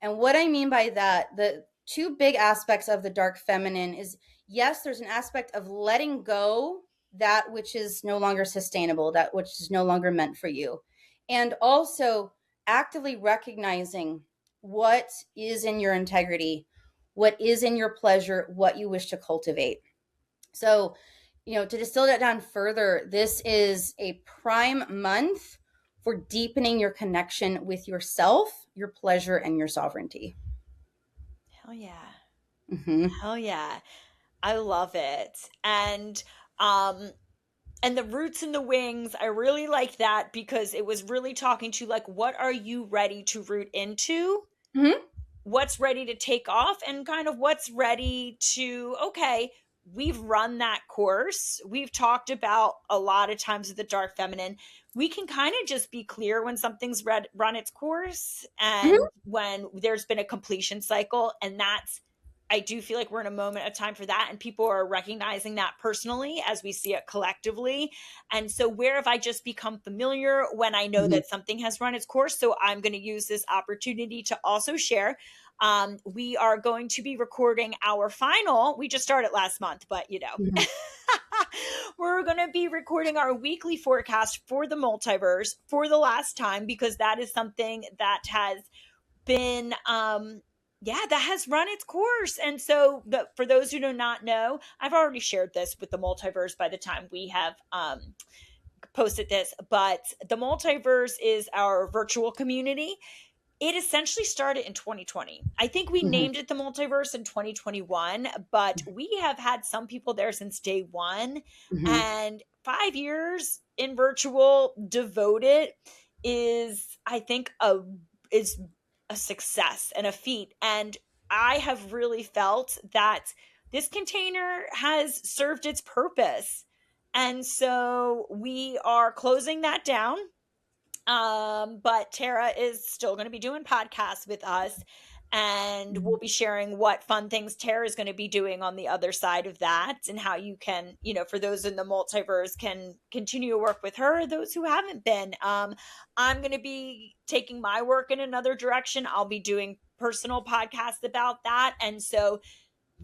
And what I mean by that, the two big aspects of the dark feminine is yes, there's an aspect of letting go that which is no longer sustainable, that which is no longer meant for you. And also actively recognizing what is in your integrity, what is in your pleasure, what you wish to cultivate. So, to distill that down further, this is a prime month for deepening your connection with yourself, your pleasure, and your sovereignty. Hell yeah. Hmm. Hell yeah. I love it. Um and the roots and the wings, I really like that because it was really talking to like what are you ready to root into? Hmm. What's ready to take off and kind of what's ready to, okay, we've run that course. We've talked about a lot of times with the dark feminine. We can kind of just be clear when something's run its course and Hmm. when there's been a completion cycle. And I do feel like we're in a moment of time for that. And people are recognizing that personally as we see it collectively. And so, where have I just become familiar when I know Hmm. that something has run its course? So, I'm going to use this opportunity to also share. We are going to be recording our final, we just started last month, but Hmm. we're going to be recording our weekly forecast for the multiverse for the last time because that is something that has been that has run its course. And so for those who do not know, I've already shared this with the multiverse by the time we have posted this, but the multiverse is our virtual community. It essentially started in 2020. I think we Hmm. named it the multiverse in 2021, but we have had some people there since day one. Hmm. And 5 years in virtual devoted is, I think, is a success and a feat. And I have really felt that this container has served its purpose. And so we are closing that down, but Tara is still going to be doing podcasts with us, and we'll be sharing what fun things Tara is going to be doing on the other side of that, and how you can, for those in the multiverse, can continue to work with her. Those who haven't been, I'm going to be taking my work in another direction. I'll be doing personal podcasts about that, and so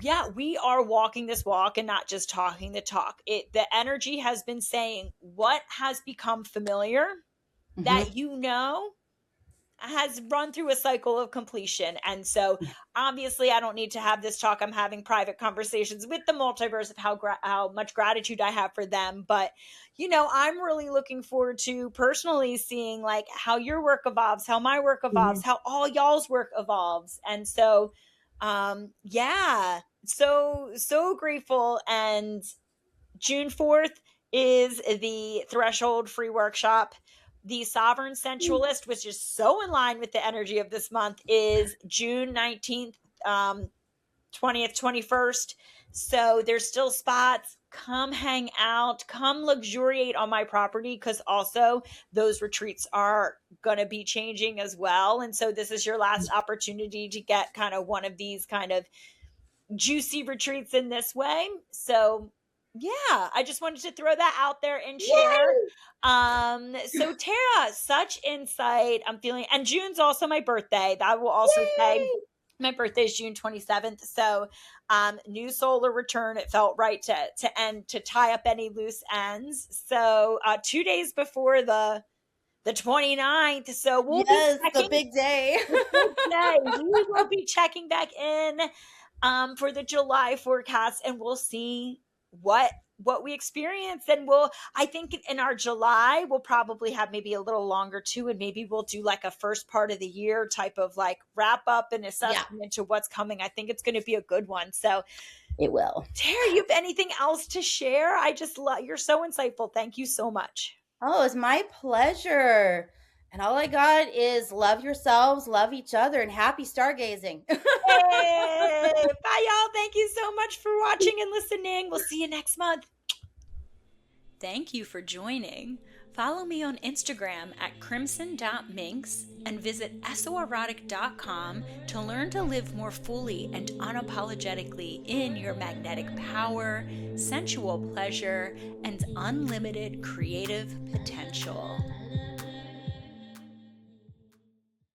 yeah, we are walking this walk and not just talking the talk. The energy has been saying what has become familiar Hmm. that has run through a cycle of completion. And so obviously I don't need to have this talk. I'm having private conversations with the multiverse of how much gratitude I have for them. But I'm really looking forward to personally seeing like how your work evolves, how my work evolves, how all y'all's work evolves. And so yeah, so grateful. And June 4th is the Threshold free workshop. The Sovereign Sensualist, which is so in line with the energy of this month, is June 19th, 20th, 21st. So there's still spots. Come hang out, come luxuriate on my property, because also those retreats are going to be changing as well. And so this is your last opportunity to get kind of one of these kind of juicy retreats in this way. So yeah, I just wanted to throw that out there and share. Yay! So Tara, such insight. I'm feeling, and June's also my birthday. That will also say Yay! my birthday is June 27th. So new solar return. It felt right to tie up any loose ends. So 2 days before the 29th. So we'll be Yes, the checking big day. the big day. We will be checking back in for the July forecast, and we'll see what we experience. And I think in our July, we'll probably have maybe a little longer too, and maybe we'll do like a first part of the year type of like wrap up and Yeah. assessment to what's coming. I think it's going to be a good one. So It will. Tara, you have anything else to share? I just love, you're so insightful. Thank you so much. Oh, it's my pleasure. And all I got is love yourselves, love each other, and happy stargazing. Hey, bye, y'all. Thank you so much for watching and listening. We'll see you next month. Thank you for joining. Follow me on Instagram at crimson.minx and visit Esoerotic.com to learn to live more fully and unapologetically in your magnetic power, sensual pleasure, and unlimited creative potential.